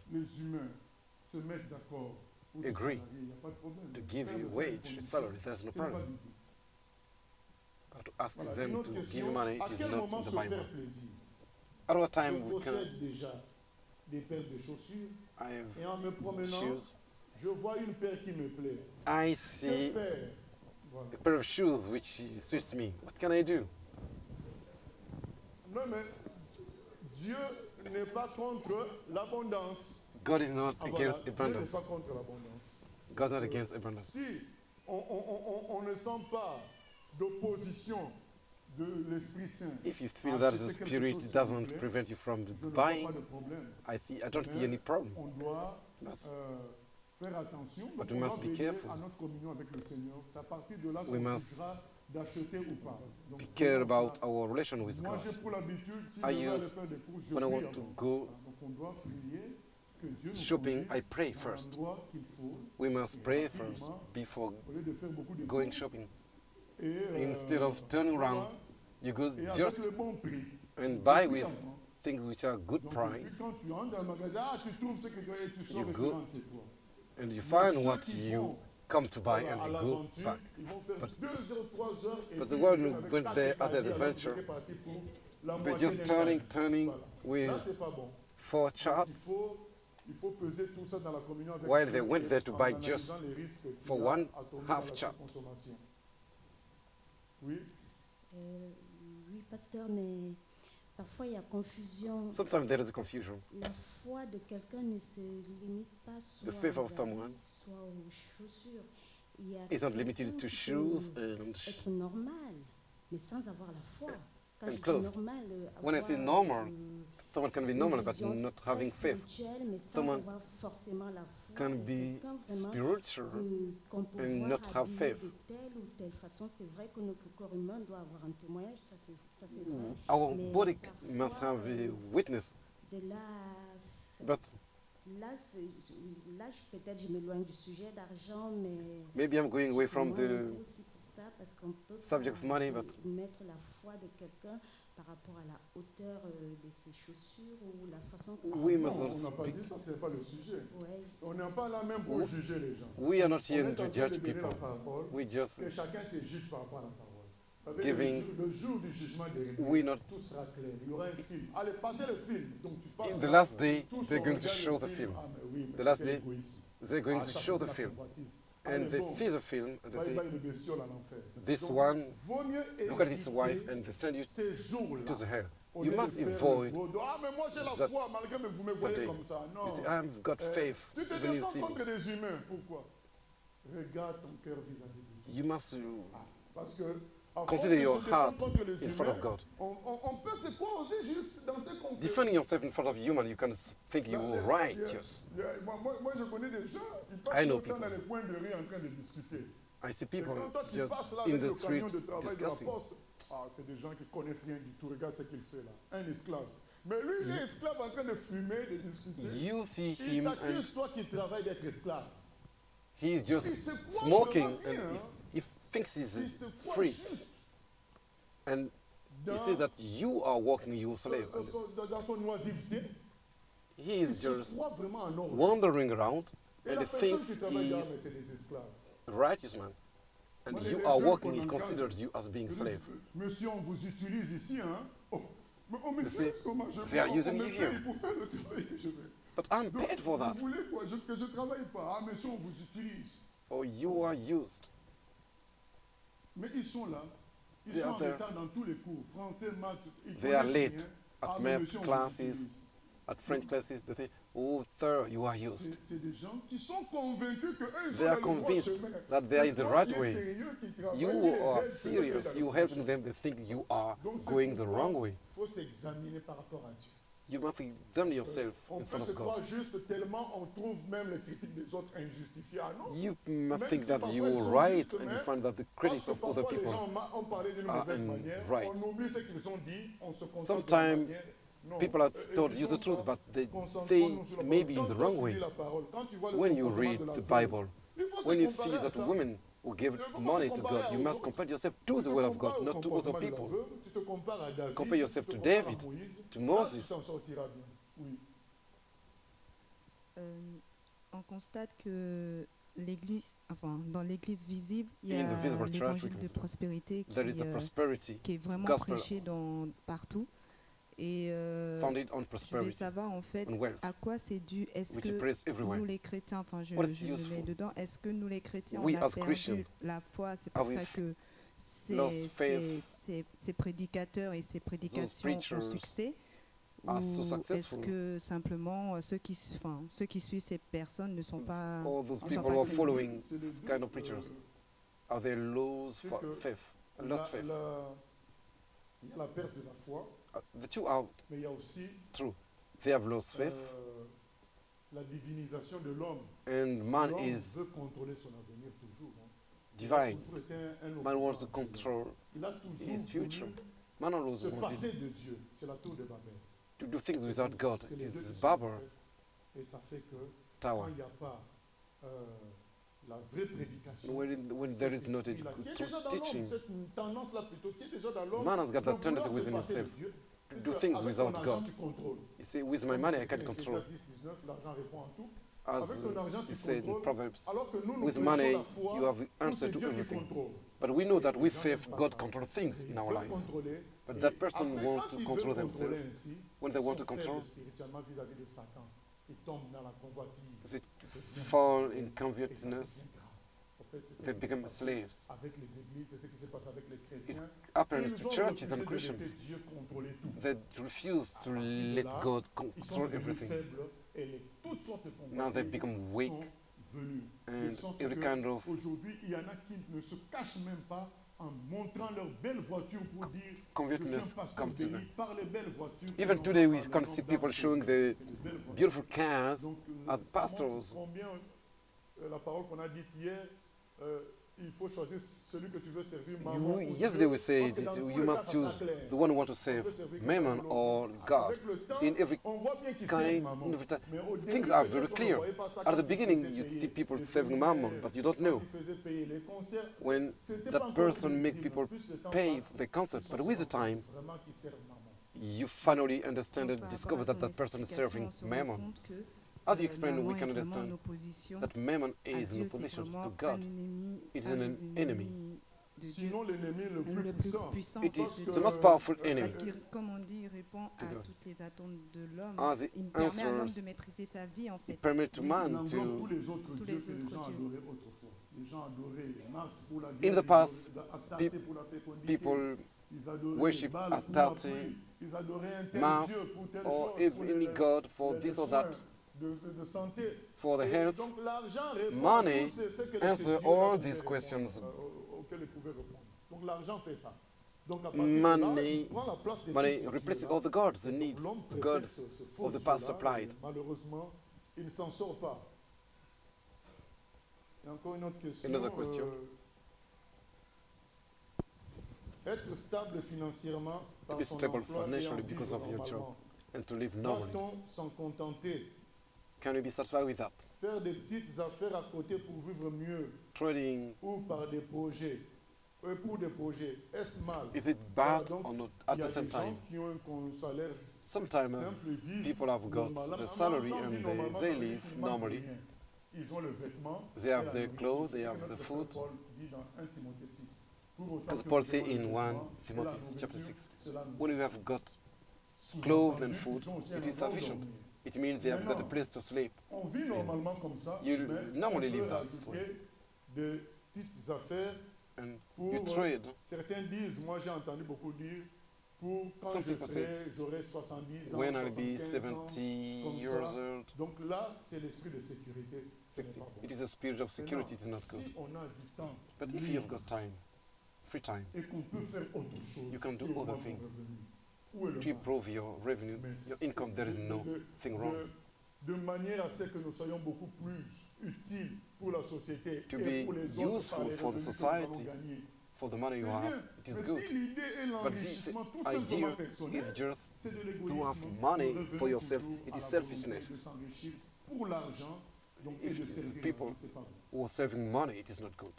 se mettent d'accord pour agree salariés, il n'y a pas de problème. to give Faire you le wage, salaire salary, there's no c'est pas problem. biblique. But to ask Voilà. Une them autre to question, give you money à is quel not moment in the se Bible. faire plaisir? At what Je time we can possède déjà des paires de chaussures I et en me promenant, shoes. je vois une paire qui me plaît. I Que see faire? Voilà. a pair of shoes which suits me. What can I do? Non, mais Dieu n'est pas contre l'abondance. God is not Ah, voilà. against Dieu abundance. n'est pas contre l'abondance. God's not against abundance. Si on ne sent pas d'opposition de l'Esprit Saint, If you feel à that acheter the quelque Spirit chose qui doesn't vous plaît, prevent you from je ne vois buying, pas de problème. I don't see Mais any problem. on doit But faire attention. But Donc we on must doit be veiller careful. à notre communion avec le Seigneur. C'est à partir de là qu'on We must décidera d'acheter ou pas. Donc, be c'est care comme about ça. our relation with Moi, God. j'ai pour l'habitude, si I je vais aller use, faire des cours, je when I prie want to avant. go Voilà. Donc on doit prier que Dieu nous shopping, conduise I pray dans first. l'endroit qu'il faut. We must Et pray rapidement, first before au lieu de faire beaucoup de going cours. shopping. Et, Instead of turning around, you go et avec just le bon prix. and buy Et puis with avant. things which are good Donc, et puis price, quand tu entres dans le magasin, tu trouves ce que tu veux et tu sors You et tu go rentres chez toi. and you Mais find ceux what qui you vont come to buy à and you go l'aventure, back. ils vont faire But 2 heures, 3 heures et but puis the one ils who avec went 4 there at the cahiers, alors vous adventure, serez parti pour la they're moitié just d'un turning, cahier. Voilà. with Là, c'est pas bon. 4 charts Il faut peser tout ça dans la communion avec while Dieu they went et there to en buy analysant just les risques qu'il for y a one à tomber dans half la chart. consommation. Oui. Oui, pasteur, mais parfois il y a confusion. Sometimes there is a confusion. La foi de quelqu'un ne se limite pas soit The faith aux of someone soit aux chaussures. Il y a is not limited to quelqu'un shoes qui peut and être normal, mais sans avoir la foi. Quand and je dis clothes. normal, When I say avoir, normal, someone can be normal but vision not très having faith. spirituelle, mais sans Someone avoir forcément la foi. can Et be quelqu'un vraiment spiritual qu'on peut and voir not have habillé faith. de telle ou telle façon. C'est vrai que notre corps humain doit avoir un témoignage, ça c'est vrai. Our Mais body parfois, must have a witness. de là, But là, peut-être je m'éloigne du sujet d'argent, mais maybe I'm going away from moi, the aussi pour ça, parce qu'on peut subject of pas money, but mettre la foi de quelqu'un par rapport à la hauteur de ses chaussures ou la façon qu'on We Non, must on not n'a pas speak. dit ça, c'est pas le sujet. Ouais. On n'est pas là même pour juger les gens. We are not On here est en to train de judge donner la people. parole, We just et chacun se juge par rapport à la parole. Avec giving, le jour du jugement dernier, we not. tout sera clair. Il y aura un film. Allez, passez le film. Donc tu passes In the là, last day, tous they're on going to regarde show le the film. Ah, mais oui, mais The last c'était day, égoïste. they're going Ah, to ça, show c'est the la film. convoitise. And Allez, they bon. see the film and Va, they il va say, une bestiole en enfer. this Donc, one, vaut mieux look at his éviter wife and they send you ces jours-là. to the hell. Au You lieu de must faire le avoid beau dos. Ah, mais moi j'ai la that foi, malgré que vous me voyez day. comme ça. Non. You say, I've got faith. Tu te When you défends see contre me. des humains. Pourquoi? Regarde ton cœur vis-à-vis de Dieu. You must Parce que à consider force your de se défendre heart contre les in front of humains, God. on peut se croire aussi juste dans ce qu'on fait. Defending yourself in front of human, you can think you are righteous. Moi, je connais des gens, ils I passent know le temps people. dans les coins de rue en train de discuter. I see Et people quand toi, tu just passes là in avec the le street camion de travail de la discussing. poste, ah, c'est des gens qui connaissent rien du tout. Regarde ce qu'il fait là. Un esclave. Mais lui, il est esclave en train de fumer, de discuter. You see Il him and t'accuse, toi qui travailles, d'être esclave. he's just Il se croit smoking vraiment and bien, hein. he thinks he's Il se croit free. juste And you dans- see that you are walking your slave. And dans son oisiveté. he Il is se just croit vraiment en ordre. wandering around Et and la he personne thinks qui travaille là, he's mais c'est des esclaves. a righteous man. And Moi, you les are jeunes walking, qu'on he encadre, considers you as being ils disent, slave. Monsieur, on vous utilise ici, hein? Oh, mais on You m'utilise see, comment je they are on using me you here. paye pour faire le travail que je fais. But I'm Donc, paid for that. Vous voulez quoi? Que je ne travaille pas. Ah, monsieur, on vous utilise. Or you are used. Mais ils sont là. Ils They sont are en there. retard dans tous les cours. Français, maths. Ils They are connaissent late rien. at Ah, mais math monsieur, on vous classes, utilise. at French classes. They say, oh, sir, you are used. C'est des gens qui sont convaincus qu'eux, ils sont They dans are le droit convinced chemin. that they are in C'est the toi right qui es way. sérieux, qui travaille, You qui les are aide, c'est eux qui serious. dans le You droit helping chemin. them. They think you are Donc, c'est going the pourquoi wrong way. Il faut s'examiner par rapport à Dieu. You must examine yourself On in peut front se of croire God. juste tellement on trouve même les critiques des autres injustifiées. Ah non? You Même must think si that parfois you elles are sont right justes, and mais you find that the parce critics que of other parfois les people gens ont parlé d'une are mauvaise manière, right. on oublie ce qu'ils ont dit, on se concentre Sometimes sur la manière. Non, people have told you the évitons truth, ça, but they concentrons-nous sur la may parole. be in Quand the toi, wrong tu way. lis la parole, quand tu vois le When you comportement read de la the veuve, Bible, il faut se when you comparer see à that ça. women who give Il faut pas money se to comparer God, you aux must autres. compare yourself to Tu the te will of compares God, au not to other comportement de la people. veuve, tu te compares à David, Compare yourself tu te to compares à David, Moïse. to Là, Moses. tu t'en sortiras bien. Oui. On constate que l'église, enfin, dans l'église visible, il y In the a visible church, we l'évangile can de see prospérité there is a prosperity qui est vraiment gospel prêché partout. Et founded on je voulais prosperity savoir en fait and wealth, à quoi c'est dû. Est-ce which que is praised everywhere. nous les chrétiens, enfin je What me is mets useful? dedans, est-ce que nous les chrétiens We on a as perdu Christians, la foi? C'est are pour ça we que lost faith? ces prédicateurs et ces prédications ont preachers succès? are so Ou est-ce successful. que simplement ceux qui suivent ces personnes ne sont pas All those ne sont people pas who are chrétiens? following this kind of preachers, are they lose C'est que faith? Lost faith. Il y a la perte de la foi, The two are mais il y a aussi true. They have lost faith, la divinisation de l'homme. and man L'homme is veut contrôler son avenir toujours. Hein. divine. Il a toujours été un Man wants to opposant à Dieu. control Il a toujours his future. voulu Man always se wanted passer de Dieu. C'est la tour de Babel. to do things without God. C'est It les deux is qui se Babel manifestent. Et ça fait que Tower. quand il n'y a pas la vraie prédication, When there is not a esprit-là, qui est true déjà dans l'homme, teaching, cette tendance-là plutôt, qui est déjà dans l'homme, man has got de that vouloir tendency se within passer de himself Dieu, to puisque do things avec without ton argent, God. tu contrôles. You see, with my Comme money c'est I can écrit dans control. Ecclésiaste 19, l'argent répond à tout. As Avec ton argent, tu it said in contrôles, Proverbs, alors que nous, nous with prêchons money la foi, you have the où c'est answer to Dieu qui everything. contrôle. But we know that with Les gens faith, n'aiment pas God ça. controls things Et in ils our veulent life. contrôler, But et that person après, wants quand to ils control veulent themselves. contrôler ainsi, When they ils want to sont faibles control, spirituellement vis-à-vis de Satan. Ils tombent dans la convoitise. they C'est bien. fall in Et ça, covetousness, c'est bien grave. En fait, c'est ce they qui become s'est passé slaves. avec les églises, c'est ce qui se passe avec les It chrétiens. happens Ils to ont churches refusé and de Christians. laisser Dieu contrôler tout. They refuse to À partir de let là, God ils sont control devenus everything. faibles et toutes sortes de Now they convoitises become weak, sont venues. and De sorte every que kind of aujourd'hui, il y en a qui ne se cachent même pas en montrant leur belle voiture pour dire je suis un convictness pasteur come to béni them. par les belles voitures. Even que today, l'on we voit can dans see nos people dames, showing c'est the des belles voitures. beautiful cars Donc, as ça montre pastors. combien la parole qu'on a dite hier, il faut choisir celui que tu veux servir. Maman ou Yesterday Dieu. we said Parce que dans tous you les must cas, ça choose sera clair. the one you want to serve, Mammon or God. Avec le temps, In every on voit bien qu'ils servent kind, maman. in every time, Mais au début, things are peut-être, very on ne clear. voyait pas ça At quand the ils beginning, faisaient you payer see people les serving séminaires, Mammon, but you don't quand know. ils faisaient payer les concerts, When c'était pas that encore person visible. make people Plus le temps pay passe, the concert, ils but with the se rendent time, compte vraiment qu'ils servent maman. you finally understand Donc, and par discover rapport that à that ton person is explication, serving on se rend Mammon. compte que, As you explain, Mammon we can est vraiment en understand opposition that Mammon à is in Dieu, c'est opposition vraiment to God. un ennemi, It is un an des enemy ennemis Dieu. Sinon, l'ennemi le plus Le plus puissant. puissant. It is Parce que, the most powerful Parce enemy. qu'il, comme on dit, il répond à God. toutes les attentes de l'homme. As it Il permet à l'homme answers, de maîtriser sa vie, en fait. It permits to il man englobe tous to. les autres tous dieux les que les autres gens dieux. adoraient autrefois. Les gens adoraient Mars pour la In guerre, the past, Astarté pe- pour la fécondité, people ils adoraient worship Baal pour la Astarte, pluie, ils adoraient un tel Mars, dieu pour telle or chose, pour any les- god for les this or soins that, de santé. for the Et health. donc l'argent répond Money à tous ce que answer ces all dieux-là these pouvaient questions. répondre, auxquels ils pouvaient répondre. Donc l'argent fait ça. Donc à partir de là, Money, il prend la place de money tous ces replaces dieux-là. all the gods, the Donc needs, l'homme the préfère gods ce faux of the past Dieu-là, supplied. et malheureusement, il ne s'en sort pas. Il y a encore une autre question. Another question. Être stable financièrement To par be son stable emploi et en financially because vivre of your job normalement. and to live normally. Doit-on s'en contenter? Can you be satisfied with that? Faire des petites affaires à côté pour vivre mieux Trading, ou par des projets, pour des projets, est-ce mal? is it Voilà, bad donc, or not il at y a the same des gens time? qui ont un salaire Sometimes simple, vivent people have got normalement. the salary Quand on dit and normalement, they ça veut dire live qu'ils manquent de normally. rien. Ils ont le vêtement, They et have la the nourriture. clothes, they C'est ce have que the notre food. Paul dit dans 1 Timothée 6. Pour autant As que Paul nous says ayons le in 1 vêtement et Timothy la chapter nourriture, 6, cela nous when you have got sous-entendu clothes and qu'ils food, ont aussi it un is endroit où sufficient. dormir. It means they have got a Maintenant, place to sleep. On vit normalement comme ça, You mais normally on peut live that rajouter de petites affaires And pour, you trade. certains disent, moi j'ai entendu beaucoup dire, pour quand Some je people j'aurai 70 ans, When I'll be 75 ans, 70 comme years ça. old, Donc là, c'est l'esprit de sécurité. Ce n'est 60, pas bon. it is a spirit of security, it is not good. Si on a du temps But if you've got time, free time, et qu'on peut faire autre chose, you can do pour other avoir things. mon revenu, où est le To mal? improve your revenue, your income, there is nothing wrong. De manière à ce que nous soyons beaucoup plus utiles pour la société To et be pour les autres par useful les for the revenus que nous allons society, gagner. for the money you C'est have, bien. it is Mais good. si l'idée est But l'enrichissement tout the simplement idea personnel, is just c'est de to l'égoïsme. have Le money revenu for yourself, toujours it à is la volonté selfishness. de s'enrichir pour l'argent, donc et de If servir people l'argent, c'est pas bon. who are saving money, it is not good.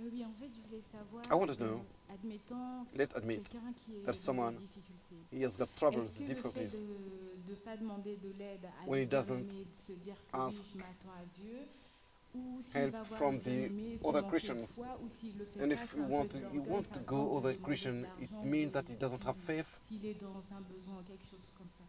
Oui, en fait, je voulais savoir. I want to know, Admettons let's admit quelqu'un qui est that dans someone, des difficultés. he has got troubles, Est-ce que difficulties. le fait de ne pas demander de l'aide à When he des doesn't bien-aimés, de se dire que ask oui, je m'attends à Dieu, ou s'il help va voir from des the bien-aimés, c'est other manquer de Christians. foi, ou s'il le fait And pas, if c'est you un want peu to, de you l'orgueil, want par to exemple, go de other demander Christian, de it l'argent, means ou that he doesn't have faith. s'il est dans un besoin, quelque chose comme ça.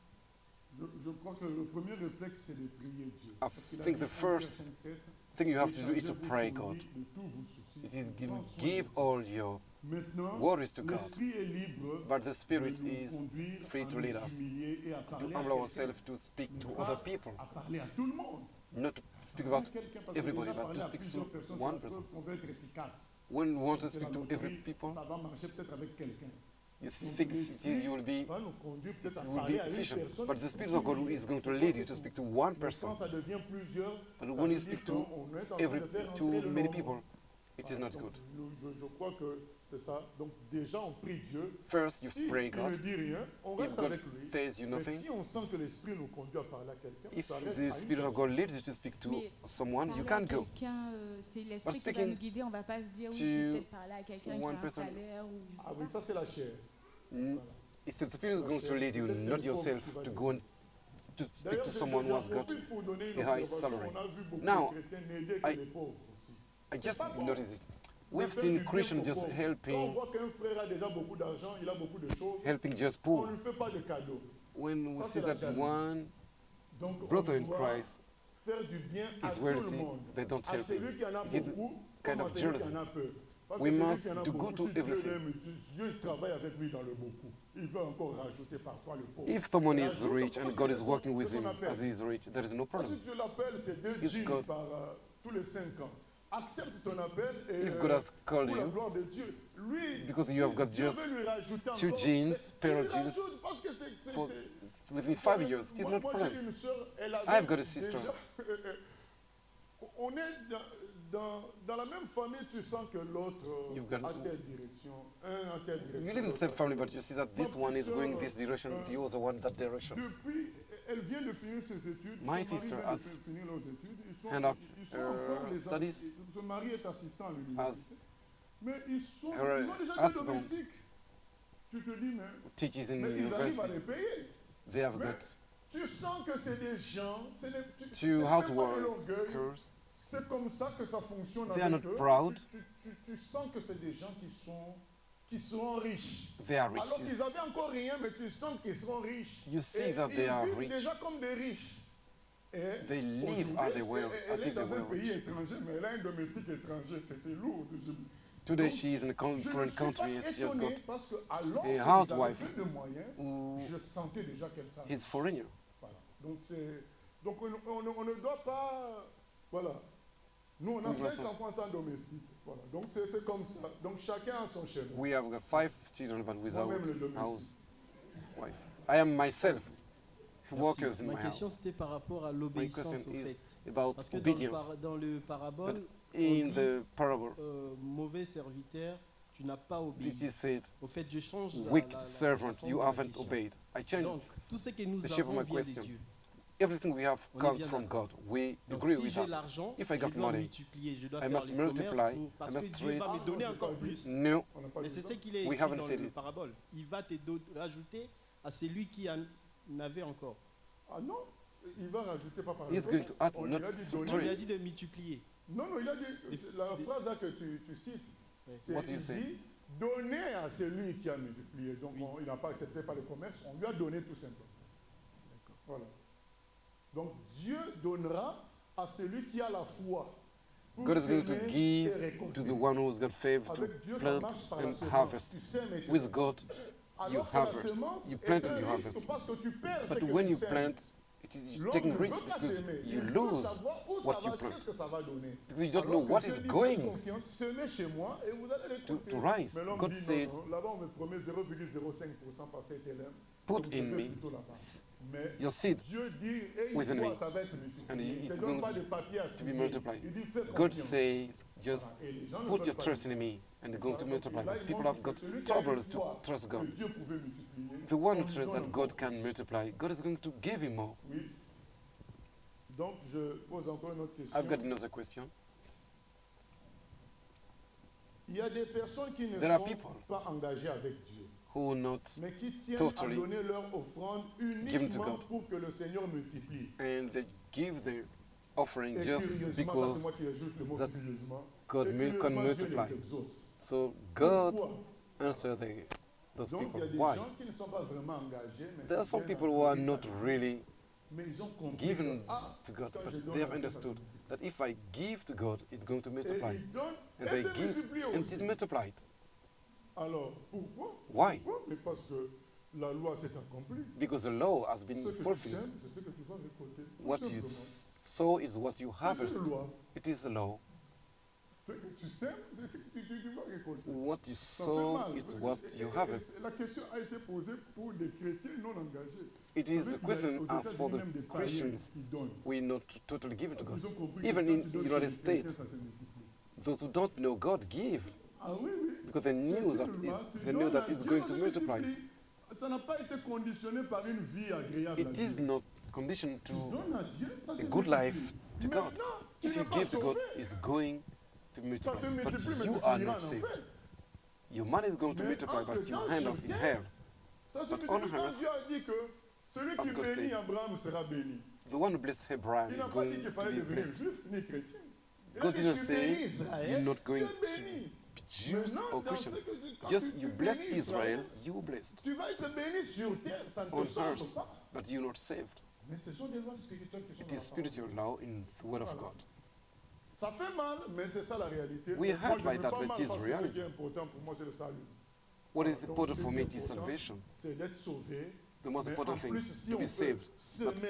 Je crois que le premier réflexe, c'est de prier Dieu. I Parce qu'il a think dit the en Pierre first 5:7, thing you have to do is échangez to vos pray soucis God. de tous vos soucis. It is Prends soin give de vous. all your Maintenant, worries to God. l'esprit est libre But the Spirit de nous is conduire free à to nous lead us, humilier et à to parler à humble quelqu'un. ourselves, to speak to Pas other people, à parler à tout le monde. not to speak Parler à about quelqu'un, parce que everybody, déjà but parler to à speak plusieurs to personnes, one c'est la person. preuve qu'on veut être efficace. When you want to C'est speak la to every loterie, people, ça va marcher peut-être avec quelqu'un. you Donc, think l'esprit you will be, va nous conduire peut-être à it will parler be à une efficient. personne. But the Spirit of God is going to lead you to speak to one Mais person. quand ça devient plusieurs, But ça when you veut dire speak to qu'on est en train de faire to entrer le many nombre. people, it is Voilà, not donc, good. je crois que c'est ça. Donc déjà, on prie Dieu. First, you Si pray il ne God. dit rien, on If reste God avec lui. tells you Mais nothing, si on sent que l'Esprit nous conduit à parler à quelqu'un, if ça reste the à une Spirit of God leads you to speak to Mais someone, you parler à can go. quelqu'un, c'est But l'esprit qui va speaking nous guider, on ne va pas se dire oui, to je vais peut-être parler à quelqu'un qui a one un person- salaire ou je sais Ah oui, pas. ça c'est la chair. Mm, If the Spirit is going to lead you, Peut-être c'est not le yourself, pauvre qui va to le go and to speak D'ailleurs, to someone who has got profite pour donner une a high observation. salary. On a vu beaucoup Now, de chrétiens n'aider que I- les pauvres aussi. I just pas bon. noticed it. De We've faire seen du bien Christians aux just pauvres. Quand on helping, voit qu'un frère a déjà beaucoup d'argent, il a beaucoup de choses, helping just on poor. ne lui fait pas de cadeaux. When we Ça, see c'est la that jalousie. one Donc, on brother in doit Christ faire du bien à is tout le wealthy, monde. they don't À help him. celui qui en a It is beaucoup, kind comme à of celui jealousy. qui en a peu. Parce We que celui must qui en a do beaucoup, good to si Dieu everything. l'aime, Dieu il travaille avec lui dans le beaucoup. Il veut encore rajouter par toi le pauvre. If someone Il is rajoute rich parce and que God c'est is son- working with c'est son him appel. as he is rich, there is no Parce problem. que tu l'appelles, c'est 2 If G God- par tous les 5 ans. Accepte ton appel et If God has called pour la you, gloire de Dieu. Lui, because you have got Dieu just veut lui rajouter 2 encore, jeans, mais pair of il jeans, rajoute parce que c'est- for, c'est- within 5 years, it is moi, not moi, problem. j'ai une sœur, elle avait I've got a sister. déjà, on est dans la même famille, tu sens que l'autre You've got- a telle direction, un a telle direction. You live in the same family, but you see that this one is going this direction, the other one that direction. Depuis, elle vient de finir ses études. My son mari sister vient has de finir leurs études. hand up ils sont encore les studies son mari est assistant à as l'université. Mais ils ont her déjà deux husband domestiques. Tu te dis, teaches in mais ils arrivent à university. les payer. They have Mais got tu sens que c'est des gens, c'est pas de two l'orgueil, houseworkers, C'est comme ça que ça fonctionne They are avec not eux. proud. Tu sens que c'est des gens qui seront riches. They are rich. Alors qu'ils n'avaient encore rien, mais tu sens qu'ils seront riches. You see Et that they ils are vivent rich. déjà comme des riches. Et They live as they were. elle est They dans un were pays rich. étranger, mais elle a un domestique étranger. C'est lourd. Today she is in a foreign country and she has got parce que alors a housewife peu de moyens, who je sentais déjà qu'elle savait. is foreigner. Voilà. Donc on ne doit pas, voilà. Nous on a 5 enfants sans domestique. Voilà. Donc c'est comme ça. Donc chacun a son chemin. We have got 5 children but without Moi-même le domestique. housewife. I am myself workers in Ma my question house. c'était par rapport à My l'obéissance question au is fait. about Parce que obedience. dans le parabole, But on in dit, the parable, mauvais serviteur, tu n'as pas obéi. it is said, Au fait, je change wicked servant, forme you de la haven't question. obeyed. I change Donc, tout ce que nous the shape of avons my vient de question. Dieu. Everything we have On est comes bien from d'accord. God. We Donc, agree si with j'ai that. l'argent, If I je got dois money, multiplier, je dois I faire must les commerces multiply, parce I que must Dieu trade. va me donner encore plus. No, Mais c'est ce qu'il est we écrit haven't dans said le it. parabole. Il va te rajouter à celui qui en avait encore. Ah non, il va rajouter pas par He's le going to add, on not lui a dit to donner. Il lui a trade. dit de multiplier. Non, il a dit, la phrase là que tu cites, c'est What you il say? dit, donner à celui qui a multiplié. Donc il n'a pas accepté par le commerce, on lui a donné tout simplement. Voilà. Donc Dieu donnera à celui qui a la foi. Pour God is going to semer et give récolter. to the one who's got faith to Avec Dieu, ça plant marche par la and semence. harvest. Tu sèmes et tu With récoltes. God, you Alors que la harvest. semence You est plant un and you risque harvest. parce que tu perds ce But que when tu you sèmes. plant, it is L'homme taking ne veut risks pas because s'aimer. you Il faut lose savoir où what ça you va, plant. qu'est-ce que ça va donner. Because you don't Alors know que what Dieu is dit, faites going confiance, semez chez moi et vous allez récolter. to rise. Mais l'homme God dit said, non, là-bas on me promet 0,05% par cet élève. put Donc, je in fais me plutôt là-bas. Mais your seed Dieu dit, et une within fois me, ça va être and multiplié. Il ne it's te donne going pas de papier à to be signer. multiplied. Il dit, fais God confiance. say, just Voilà. Et les gens ne put veulent your pas trust le in me and it's going to Donc, multiply. là, But il people montre have got que celui qui a troubles une to foi trust que God. Dieu pouvait multiplier, The one on who lui trusts donne that encore. God can multiply, God is going to give him more. Oui. Donc, je pose encore une autre question. I've got another question. Il y a des personnes qui ne There are sont people pas engagées avec Dieu, who will not mais qui tiennent totally à donner leur offrande given to uniquement God. pour que le Seigneur multiplie. And they give their offering Et just curieusement, ça c'est because moi qui ajoute le mot that curieusement. God Et can curieusement, Dieu les multiply. exauce. So God Pourquoi? answer those Donc il y people. a des Why? gens qui ne sont pas vraiment engagés, mais There are qui some viennent people à who are l'église not really mais ils ont compris given que, ah, to God, quand je but donne they have à Dieu, understood that if I give to God, it's going to Et multiply. ils donnent, And et they c'est give, multiplié and aussi. it's multiplied. Alors, pourquoi? Why? Pourquoi? Mais parce que la loi s'est accomplie. Because the law has Ce been que tu fulfilled. sèmes, c'est ce que tu vas récolter. Tout What you simplement. sow is what you harvest. une loi. It is the law. Ce que tu sèmes, c'est ce que tu vas récolter. What you Ça fait sow mal. is what you harvest. La question a été posée pour des chrétiens non engagés. It Vous is savez a qu'il y a question aux asked for the États-Unis même des païens Christians. qui donnent. We're not totally given to Parce God. qu'ils ont compris que Even quand in tu the donnes United chez les chrétiens, States, ça te multiplie. those who don't know God give Ah oui, oui. because they knew C'est that une loi. Tu they know donnes that à it's Dieu, going ça to se multiply. multiplie. Ça n'a pas été conditionné par une vie agréable. It is not conditioned to Donne à Dieu, ça a se good multiplie. life to God. Maintenant, tu If n'es you pas give to God, sauvé. it's going to Ça multiply. te But multiplie, mais you tu are finiras not en saved. enfer. Your money is going to Mais multiply, but you entre-temps, end up sur in terre, hell. Ça se But multiplie. on Quand earth, Dieu a dit que celui as qui God bénit said, Abraham sera béni. The one who blessed Abraham Il is n'a pas going dit qu'il to fallait be devenir blessed. juif ni chrétien. Il a God dit, didn't tu say bénis you're Israël, not going tu es to béni. be Jews Maintenant, or dans Christians. ce que quand Just tu you bless bénis Israel, Israël, you blessed. tu vas être béni sur terre, ça ne On te change earth, pas. but you're not saved. Mais ce sont des lois spirituelles qui sont It dans is la parole. spiritual law in the word of Voilà. God. Ça fait mal, mais c'est ça la réalité. We Moi, hurt je by me that, parle but mal it is parce que ce reality. qui est important pour moi, c'est le salut. What is Donc, important ce for qui me est it is important, salvation. c'est d'être sauvé. The most Mais important en thing plus, si to on be peut saved. semer But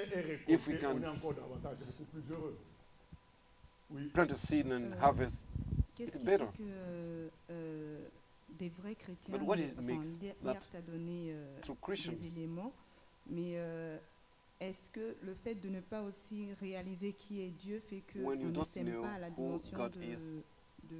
et if we récolter, can on est encore davantage, c'est beaucoup plus heureux. Oui. plant a seed and harvest, Qu'est-ce it's qui better. fait que des vrais chrétiens, But what hier makes tu that as donné true Christians? des éléments, mais est-ce que le fait de ne pas aussi réaliser qui est Dieu fait qu'on When you ne don't sème know pas à la who dimension God de is,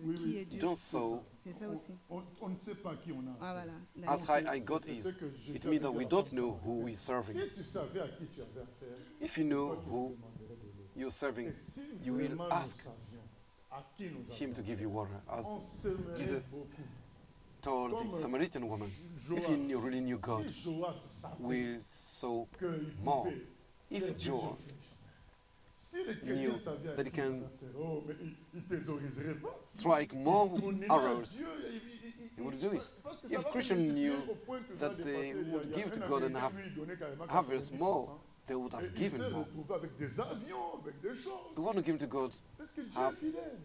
Oui, qui oui, est Dieu? don't sow. C'est ça aussi. On ne sait pas qui on a. Ah voilà. As d'accord. high I got C'est is, ce que j'ai it fait means that avec we la don't femme know samaritaine. who we're serving. Si tu savais à qui tu avais affaire, If you know toi, tu who lui demanderais de l'eau. you're serving, Et si you will vraiment ask nous savions à qui nous him to avons give you water. As on s'aimerait Jesus beaucoup. told Comme, the Samaritan woman, Joas, if he really knew God, si Joas savait will sow qu'il more. pouvait If faire Joas plusieurs flèches, si knew that he can pas. strike more Tourner arrows, Dieu, he would do it. parce que ça If va Christians se knew multiplier au point que that ça they dépassait, would il y a give to un God and Américain have qui lui donnait carrément harvest 90%. more, they would have Et il given s'est more. retrouvé avec des avions, avec des choses. The one who came to God Parce que Dieu est have fidèle.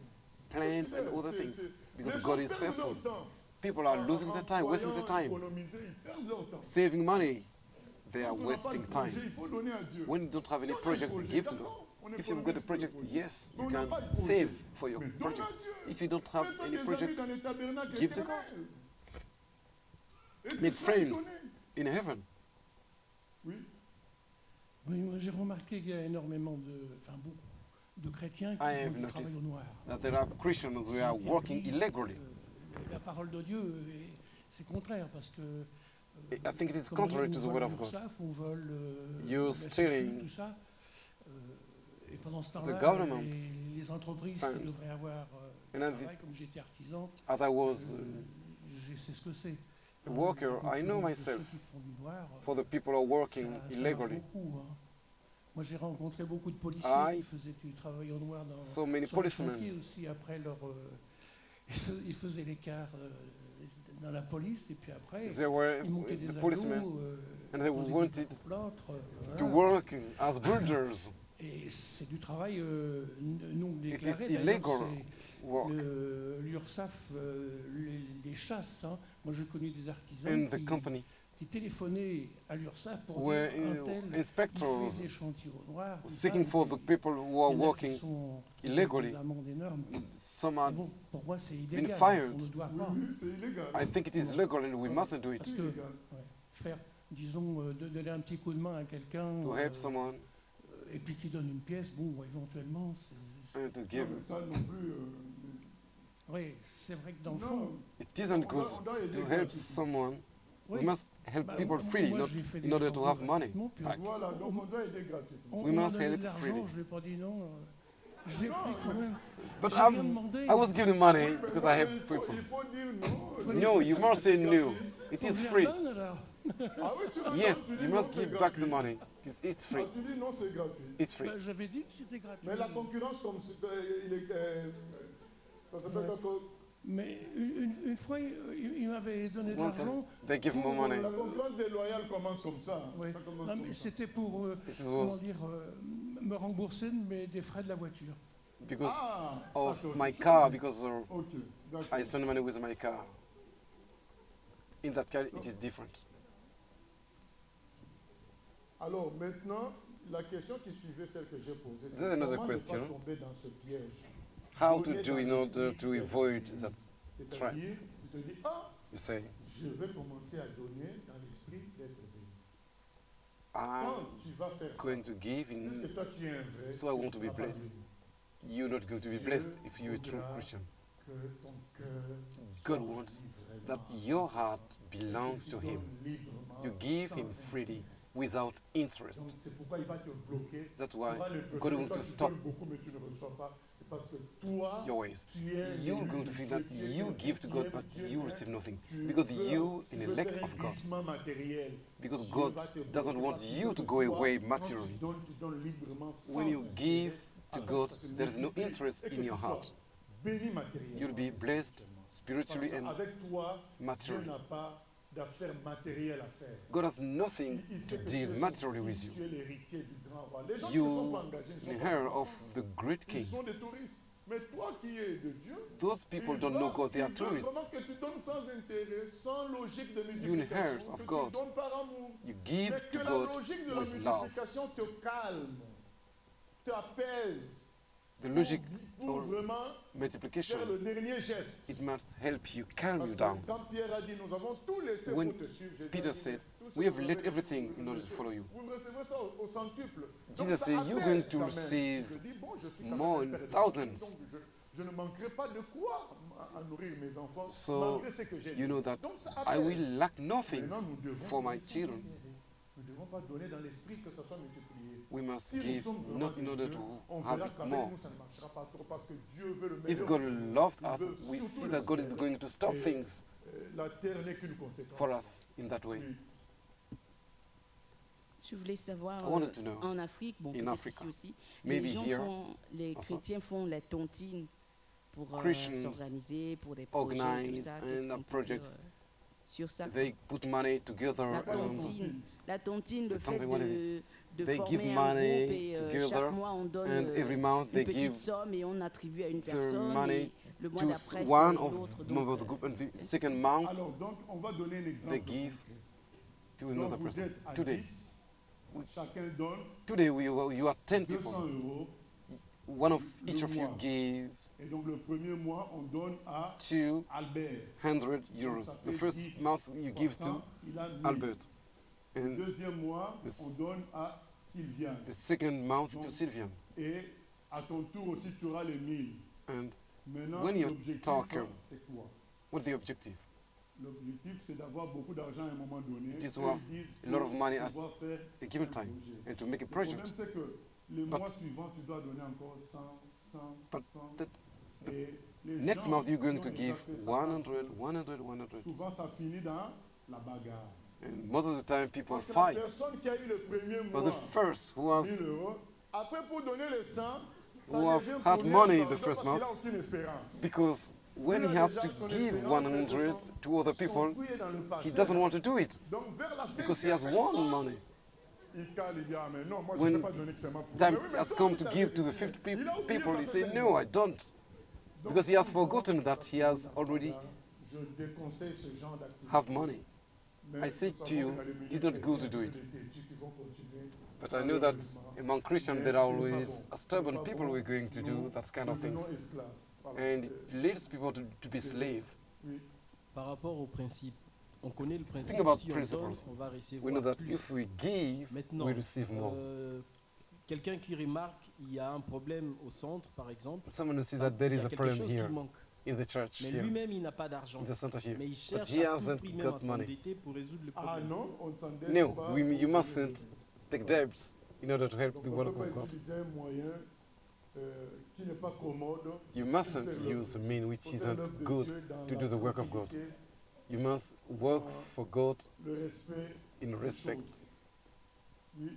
plans and other C'est- things c'est- because les God gens is perdent faithful. leur temps. People are losing their time, wasting their time, Économiser, ils perdent leur temps. saving money. They are Quand on n'a pas de wasting projet, time. il faut donner à Dieu. When you don't have any Si on a un project, projet, give to d'accord, on God. If you've got a économise project, pour le projet. yes, Mais you on n'a can pas de projet. save for your Mais donne project. à Dieu. If you don't have Fais-toi any des amis project, dans les tabernacles give to God. éternels. Et tu Make seras friends étonné. in heaven. Oui. Oui, moi j'ai remarqué qu'il y a énormément beaucoup de chrétiens qui I font have du travail noticed au noir. that there are Christians who are working illegally. La parole de Dieu, c'est contraire parce que. I think it is comment contrary dire, to the on word vole of God. l'URSSAF, on vole You're la stealing tout ça. Et pendant ce the temps-là, government les entreprises funds. qui devraient avoir And du as travail, comme j'étais artisan, as I was je sais ce que c'est. a worker, I know myself. Ceux qui font du noir, For the people who are working ça marche illegally, beaucoup, hein. Moi, j'ai rencontré beaucoup de policiers I qui faisaient du travail au noir dans so many sur le policemen. chantier aussi après leur. Ils faisaient l'écart dans la police et puis après They were ils montaient the des agglos, policemen, and they posaient des wanted coups plâtres, to voilà. work as builders. Et c'est du travail non It déclaré. is illegal D'ailleurs, work. l'URSSAF les chasse. Hein. Moi, j'ai connu des In artisans the company qui téléphonaient à l'URSSAF pour where dire un tel il inspectors fait des chantiers au noir. tout ça, seeking et for puis the people who are il y en a qui working sont illegally. des amendes énormes. Some Mais are bon, pour moi, c'est been illégal. fired. On ne doit pas. I think it is legal and we mustn't do it. Parce que faire, disons, donner un petit coup de main à quelqu'un To help someone et puis qui donne une pièce, bon, éventuellement, and to give. oui, c'est vrai que dans le Non. fond, It isn't good to help someone. We Oui. must help Bah, people moi, freely, not j'ai fait des in order to travaux have money. gratuitement, puis back. Voilà, donc on doit aider gratuitement. We on m'a must donné help de l'argent, freely. je n'ai pas dit non. Je l'ai pris quand même. But J'ai rien demandé. I was given money because I help Il people. faut dire non. No, you must say no. It Faut is que je free. leur donne, alors. Ah oui, tu veux Yes, non, tu dis you non, must c'est give back the gratuit. money. It's free. Ah, tu dis non, c'est gratuit. It's free. Bah, j'avais dit que c'était gratuit. Mais la concurrence, comme c'est, ça s'appelle encore. Mais une fois, il m'avait donné de One time, l'argent. they give more money. La concurrence déloyale commence comme ça. Ouais. Ça commence Non, comme mais ça. c'était pour comment dire, me rembourser des frais de la voiture. Because Ah, of ça, c'est my autre car, chose. because Ok, d'accord. I spend money with my car. In that car, it is different. Alors maintenant, la question qui suivait celle que j'ai posée, c'est There's another comment ne question. pas tomber dans ce piège. How to Donner do dans in order l'esprit to d'être avoid béni. that trap? C'est-à-dire, tu te dis, ah, You say, je vais commencer à donner dans l'esprit d'être béni. I'm Quand tu vas faire ça, going to give, puisque toi tu es un vrai, so I want to tu be seras pas blessed. béni. You're not going to be Dieu blessed if you're a true voudra Christian. que ton cœur God soit wants libre that your heart belongs to Him. librement, You give sans Him freely without interest. Donc c'est pourquoi il va te bloquer. That's Tu why vas le bloquer. God wants Toi, to tu stop donnes beaucoup, mais tu ne reçois pas. C'est parce que toi, your ways. tu es You're l'élu going de to feel Dieu, that tu es you quelqu'un give to qui God, aime but Dieu, you hein. receive nothing. Tu Because veux- you, tu an veux elect faire of un God, glissement matériel. because Dieu God va te doesn't bloquer want parce you que to go toi, away quand materially. tu donnes librement sans When you intérêt, give to afin God, que ça se there is no multiplie interest et que in tu your sois heart. béni matériellement. You'll be blessed spiritually Parce and qu'avec toi, Dieu materially. n'a pas d'affaires matérielles à faire. God has nothing Il sait to que deal tu es son materially fils, with tu you. es l'héritier du grand roi. Les gens qui ne sont You, pas engagés ne sont the pas heir engagés. of the great Ils king. sont des touristes. Mais toi qui es de Dieu, Those people don't know God, they are tourists. vraiment que tu donnes sans intérêt, sans logique de You're multiplication, heirs of que God. tu donnes par amour. You give Mais que to la God logique de la with love. multiplication te calme, t'apaise, The logic pour of vraiment multiplication, faire le dernier geste. it must help you, calm Parce you que down. quand Pierre a dit, nous avons tout laissé When pour te suivre, Jésus a Peter dit, said, tout ce we que have vous let avez everything reçu, in order to follow you. vous recevrez ça au centuple. Donc Jesus ça said, you're apaise going to quand même. receive Je dis, bon, je suis quand more même in un père thousands. donc je ne manquerai pas de quoi à nourrir mes enfants, So malgré ce que j'ai you dit. know that Donc ça I apaise. will lack nothing Maintenant, nous devons for my donner sans children. intérêt. Nous ne devons pas donner dans l'esprit que ça soit multiplié. We must Si nous give sommes vraiment not in de order Dieu, to on have verra it qu'avec more. nous, ça ne marchera pas trop parce que Dieu veut le If meilleur. God loved Il us, veut we surtout see le that God is ciel. going to stop Et, things la terre n'est qu'une conséquence. for us in that way. Oui. Je voulais savoir, I wanted to know, en Afrique, bon, in peut-être Africa, ici aussi, maybe here les also, chrétiens font la tontine pour Christians s'organiser, pour des projets, tout organize ça. Qu'est-ce and qu'on peut dire projects. Sur ça? They put money together. La tontine, le it's fait something what it de they give former un money groupe et together, chaque mois on donne and every month une they petite give somme et on attribue à une their personne money et le mois to d'après one c'est of l'autre. member of the group, and the second month Alors, donc, on va donner un exemple. they give to Donc, another vous person. êtes à Today, 10, chacun donne today you are 10 200 people. euros. One of le each of you mois. gives Et donc, le premier mois, on donne à 200 Albert. euros. Ça The fait first 10 month you give to 300, il a 1000. Albert. Le And deuxième mois, this- on donne à Sylviane. the second month Donc, to Sylvian. Et à ton tour aussi, tu auras les 1000. And Maintenant, when you l'objectif, talk, c'est quoi? what's the objective? L'objectif, c'est d'avoir beaucoup d'argent à un moment donné. It is to Eux, have ils disent a lot of pour money at pouvoir faire a given un time projet. and to make a Le problème, project. c'est que les But- mois suivants, tu dois donner encore 100, 100, But 100. that- Et les Next gens month you're qui going ont to déjà give fait ça, 100, 100. souvent, ça finit dans la bagarre. And most of the time people Parce que la fight. personne qui a eu le premier But mois, the first who has 1000 euros, après pour donner les 100, ça who have devient had pour lui money un the fardeau first parce qu'il month, a aucune espérance. because when he has to give 100 to other people, he doesn't want to do it Donc, vers la because he has cinquième won personne, money. il cale, il dit, ah, mais non, moi, je When ne peux pas donner que seulement pour time Mais oui, mais has toi come aussi, to t'as give to the réussi. 50 Il a oublié people, ça he fait said, 5 no, mois. I don't. Because he has forgotten that he has already Je déconseille ce genre d'activité. have money. Mais I say nous to savons you, que dans les it is milieux not good to do chrétiens, it. il y a des têtus qui vont continuer. But I know that among Christians there are always stubborn people who are going to do that kind of things. Devenons esclaves. Voilà. And it leads people to be slaves. Oui. Par rapport au principe, on connaît le principe, Think about si on donne, principles. on va We know recevoir that plus. if we give, Maintenant, we receive more. Quelqu'un qui remarque il y a un problème au centre, par exemple, Someone who sees ça- that there il y is a a quelque problem chose qui here manque. in the church Mais here. lui-même, il n'a pas d'argent. In the center here. Mais il But cherche he à tout hasn't prix même à got money. s'endetter pour résoudre le Ah problème. non, on ne s'endette No, pas. you mustn't take debts in order to help Donc, the on ne work peut of pas God. utiliser un moyen qui n'est pas commode. You mustn't use a mean which isn't good to do the work of God. You must work for God Le respect in des respect. choses. Oui.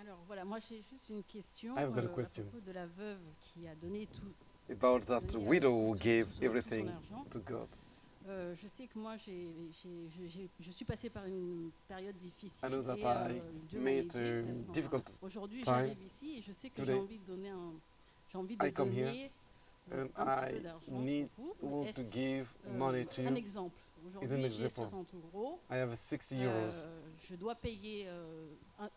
Alors voilà, moi j'ai juste une question I've got a à question. propos de la veuve qui a donné tout. About that donné widow tout- who tout- gave tout son everything argent. to God. Je sais que moi je suis passée par une période difficile. I know that et, I Dieu m'a made aidée a à ce moment-là. difficult Aujourd'hui time. j'arrive ici et je sais que j'ai Today, envie de donner j'ai envie de I come here donner and un petit peu I d'argent need pour vous. want Mais to est-ce- give money to un you. exemple. Is an Aujourd'hui j'ai example. 60 euros. I have 60 euros. Je dois payer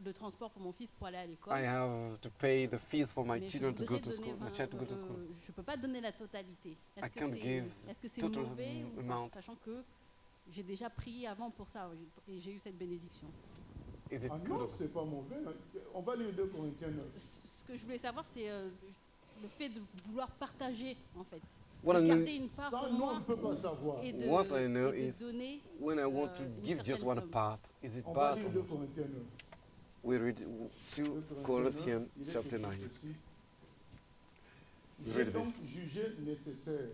le transport pour mon fils pour aller à l'école. I have to pay the fees for my Mais je children to go voudrais to donner school, my child to go to school. je ne peux pas donner la totalité. I can't give Est-ce que c'est total mauvais ou pas, amount. sachant que j'ai déjà prié avant pour ça et j'ai eu cette bénédiction. Is it Ah good non, or- c'est pas mauvais. On va lire 2 Corinthiens 9. Ce que je voulais savoir, c'est le fait de vouloir partager, en fait. What de I garder know- une part Ça, pour nous, moi on ne peut pas savoir. et de, What I know et de is donner when I want to une give just certaine one somme. part, is it On va bad lire or 2 not? Corinthiens 9. We read 2 Corinthians Il est chapter écrit 9. ceci. Read J'ai this. donc jugé nécessaire,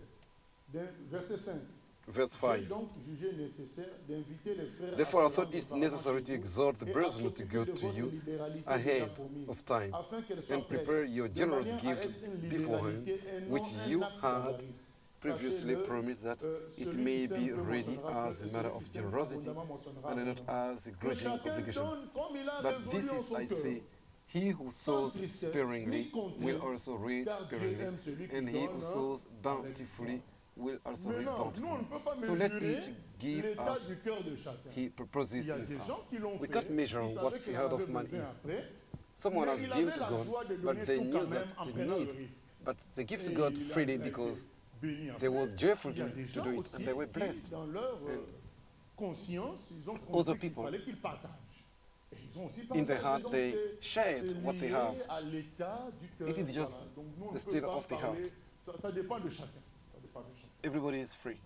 verset 5. Verse J'ai 5. donc jugé nécessaire d'inviter les frères Therefore, I à se thought rendre it's auparavant necessary chez to vous exhort the et à brethren to s'occuper go de to votre you libéralité ahead déjà promise, of time afin qu'elle soit and prepare prête, your de generous manière à gift être une beforehand, libéralité et non which un you acte had d'avarice. previously Sachez-le, promised that it celui may qui sème be peu ready moissonnera as peu, a et matter celui of qui sème generosity abondamment moissonnera and not abondamment. as a Que grudging chacun obligation. donne comme il a But résolu this en is, son I cœur. say, he who sows tristesse, sparingly ni contrainte, will also reap car Dieu sparingly, aime celui qui and he who donne sows avec bountifully will also reap Maintenant, nous, on ne peut pas bountifully. So let mesurer each give l'état as du cœur de chacun. he proposes Il y a in des his gens heart. qui l'ont We fait, can't measure ils what savaient the qu'il heart en of avait man besoin is. après, Someone mais has il given avait to la God, joie de but donner they tout knew quand même that en they prenant le need. risque. But they give to Et God il a freely été because béni après. they were joyful Il y a to des do gens it aussi and they were qui, blessed. dans leur And conscience, ils ont other compris qu'il people, fallait qu'ils partagent. Et ils ont aussi in their partagé. heart, Donc they c'est- shared c'est what they lié have. à l'état du cœur. It is just Voilà. Donc nous, on the ne peut state pas of the parler, heart. ça dépend de chacun. Ça dépend de chacun. Everybody is free.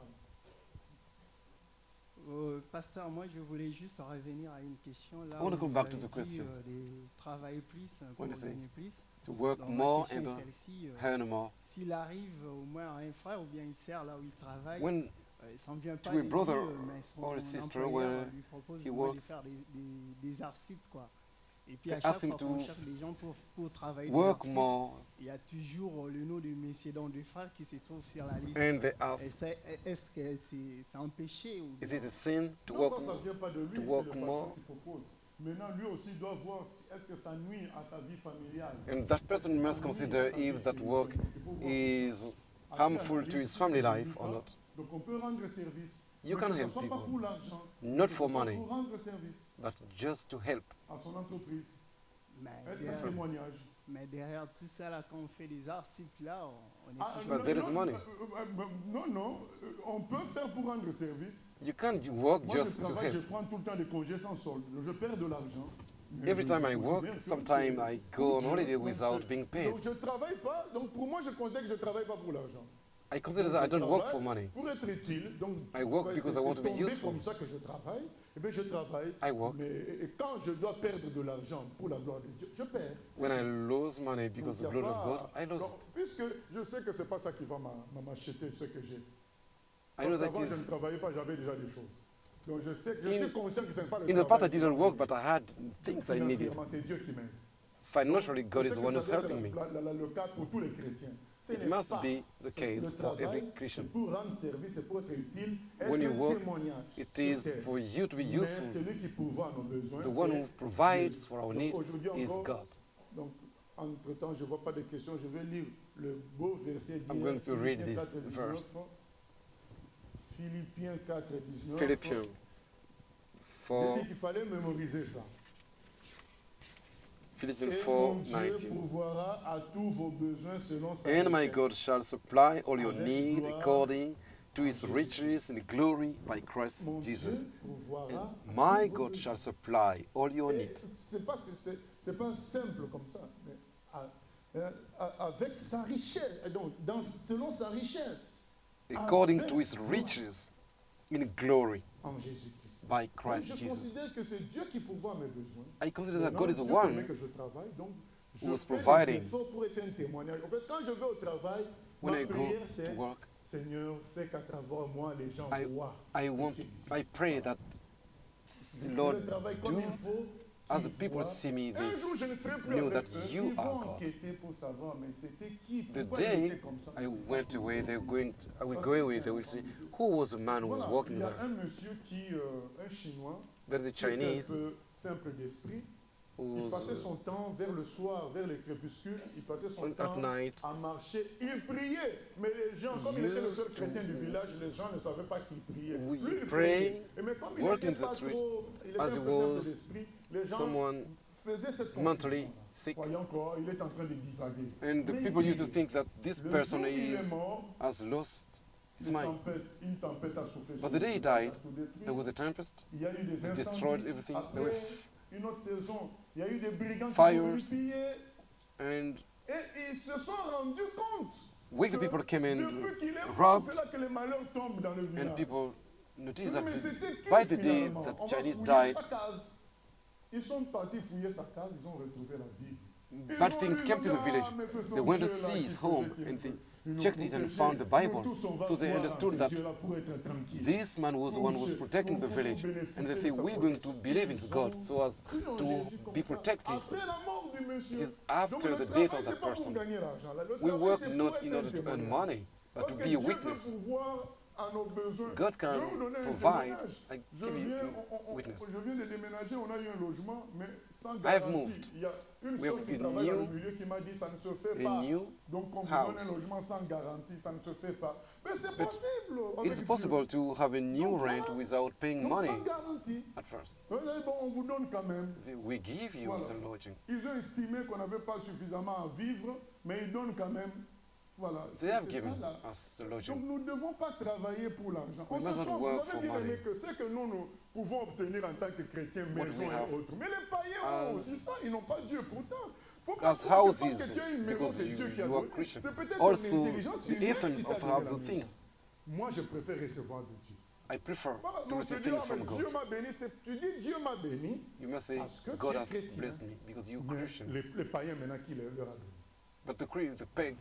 Pasteur, moi je voulais juste revenir à une question là. I want to où come vous back to avez the dit, question. de travailler plus pour When you say gagner plus. to work Donc, ma more question and est celle-ci, earn more. s'il arrive au moins à un frère ou bien une sœur là où il travaille, When Ça ne vient pas to a de brother Dieu, mais son or a sister employeur where lui propose he de works, faire des articles, quoi. Et puis they à chaque ask him fois qu'on to cherche des gens pour travailler work des articles, more, il y a toujours le nom du monsieur dans du frère qui se trouve sur la liste. and they ask, Est-ce que c'est un péché ou is it a sin to Non, work, ça ne vient pas de lui, to c'est work le pasteur more? qui propose. Maintenant, lui aussi doit voir est-ce que ça nuit à sa vie familiale. And that person must consider if that work is harmful to his family life or not. Donc on peut rendre service. You mais can que ce help soit pas people, pour l'argent, not que for ce soit money, pour rendre service but just to help. à son entreprise. Mais Être derrière- un témoignage. Mais derrière tout ça, là, quand on fait des articles, là, on est Ah, toujours... But there is money. Non, on peut faire pour rendre service. You can't work Moi, just je to travaille, je help. prends tout le temps des congés sans solde. Je perds de l'argent. Mais Every je- time I je me work, souviens que- sometimes I go on holiday Donc, without c'est- being paid. Donc je ne travaille pas. Donc pour moi, je considère que je ne travaille pas pour l'argent. I consider Donc, that I je don't work travaille for money. Pour être utile. Donc I work ça, because I c'est want to be tombé useful. comme ça que je travaille. Eh bien, je travaille. I work. Mais et quand je dois perdre de l'argent pour la gloire de Dieu, je perds. When I lose money because Donc, of the y a glory of God, pas- I donc, lost. puisque je sais que ce n'est pas ça qui va m'acheter ce que j'ai. I know that Parce qu'avant, je ne is, travaillais pas, j'avais déjà des choses. Donc je sais, je In- suis conscient que ce n'est pas le in the past I travail. didn't work, but I had things I needed. Financièrement, c'est Dieu qui m'aide. Financially, God Je is sais the one que who's ça doit être helping me. le cas pour tous les chrétiens. Ce It n'est must pas- be the case le for every travail, Christian. c'est pour rendre service, c'est pour être utile, être When you un work, témoignage. it sur is terre. for you to be Mais useful. celui qui pourvoit à nos besoins, The one c'est who provides Dieu. for our Donc, needs aujourd'hui is encore, God. Donc, entre-temps, je ne vois pas de questions. Je vais lire le beau verset I'm going to read this Philippiens 4, 19. verse. Philippiens 4, 19. Philippians J'ai 4, dit qu'il fallait mémoriser ça. Philippians Et 4, mon Dieu 19. pourvoira à tous vos besoins selon sa And my richesse. God shall supply all your Avec need gloire according to his riches in glory by Christ Mon Jesus. Dieu pourvoira And à my tous vos God besoins. shall supply all your Et needs. c'est pas que c'est pas simple comme ça, mais avec sa richesse, et donc selon sa richesse, According avec to his gloire riches in glory en Jésus-Christ. by Donc, Christ je Jesus. considère que c'est Dieu qui pourvoit mes besoins. I consider that Maintenant, God is the Dieu permet one que je travaille, donc je who is fais des providing. efforts pour être un témoignage. En fait, quand je vais au travail, When ma I go prière to c'est work, Seigneur, fais qu'à travers moi les gens I voient. I pray that Je fais Lord le travail comme do il faut. as the qu'ils people voient. see me, Un jour, je ne they serai plus know that avec eux. you Ils are vont God. enquêter pour savoir, mais c'était qui, The pourquoi il day était comme ça. I went away, I will go away, they will say, who was the man who was Voilà, walking il y a there? un monsieur qui, un Chinois, There's a qui était un Chinese peu simple d'esprit. Il who's passait son temps vers le soir, vers les crépuscules, il passait son at temps night à marcher. Il priait, mais les gens, comme il était le seul used chrétien to- du village, les gens ne savaient pas qu'il priait. We Lui, il pray, priait. Et mais comme il work était in the pas street, trop, il était as un he peu simple was d'esprit, les gens someone faisaient cette mentally confusion. sick. Voyons qu'il est en train de divaguer. And the Mais people il used to priait. think that this Le person jour où il est is mort, has lost his une mind. tempête a soufflé But sur the lui, day he il a died, tout détruit. there was a tempest. Il y a eu des It destroyed incendies. everything. Après, There were une autre saison, il y a eu des brigands qui fires. sont venus piller. And Et ils se sont rendus compte wicked que people came in, depuis qu'il est mort, robbed, c'est là que les malheurs tombent dans le and village. people noticed that Mais c'était qui, by the day finalement? that On va Chinese fouiller died, sa case. Ils sont partis fouiller sa case, ils ont retrouvé la Bible. Ils bad ont things lu, came to ils ont the dit, village. ah, mais ce sont They went to Dieu là see qui his faisait home qu'il and faut. they Ils nous checked it and protégeaient. found the Bible. Nous tous, on va So they croire à understood ce that Dieu-là pour être tranquille. this man was the one who was protecting the village. And they say, we're going to believe in God so as to be protected. Après la mort du monsieur. It is after Donc, the le death travail, of that c'est pas pour person. gagner l'argent. Le We travail, work c'est pour not être in un order to earn témoignage. money, but to Ok, be a Dieu peut witness. pourvoir à nos besoins. God Je vais can vous donner un provide. témoignage. I Je give viens, you witness. je viens de déménager, on a eu un logement, mais sans I have garantie. moved. Il y a une We seule have qui a travaille dans le new- milieu qui m'a dit ça ne se fait a pas. new Donc on vous house. donne un logement sans garantie, ça ne se fait pas. Mais c'est But possible. avec It's Dieu. possible to have a new rent without paying Donc money sans garantie. at first. Bon, on vous donne quand même. We give you Voilà. the lodging. Ils ont estimé qu'on n'avait pas suffisamment à vivre, mais ils donnent quand même. Voilà. They have c'est given ça, là. us the Donc lodging. nous ne devons pas travailler pour l'argent. We On must se not trompe. work Vous for avez bien aimé money. que c'est que nous pouvons obtenir en tant que chrétiens, What maison we et have autres. Mais les païens ont as- aussi ça, ils n'ont pas Dieu pourtant. Faut pas As croire que parce houses, que tu as une maison, because c'est Dieu qui a you are donné. Christian. C'est peut-être Also, ton intelligence the humaine essence qui t'a of donné have la the maison. things. Moi, je préfère recevoir de Dieu. I prefer Voilà, to donc receive tu dis, things ah, from mais God. Dieu m'a béni. Tu dis Dieu m'a béni. You must say, Parce que God tu es has chrétien. blessed me because you're Mais Christian. les païens maintenant qui leur a donné. But the pig,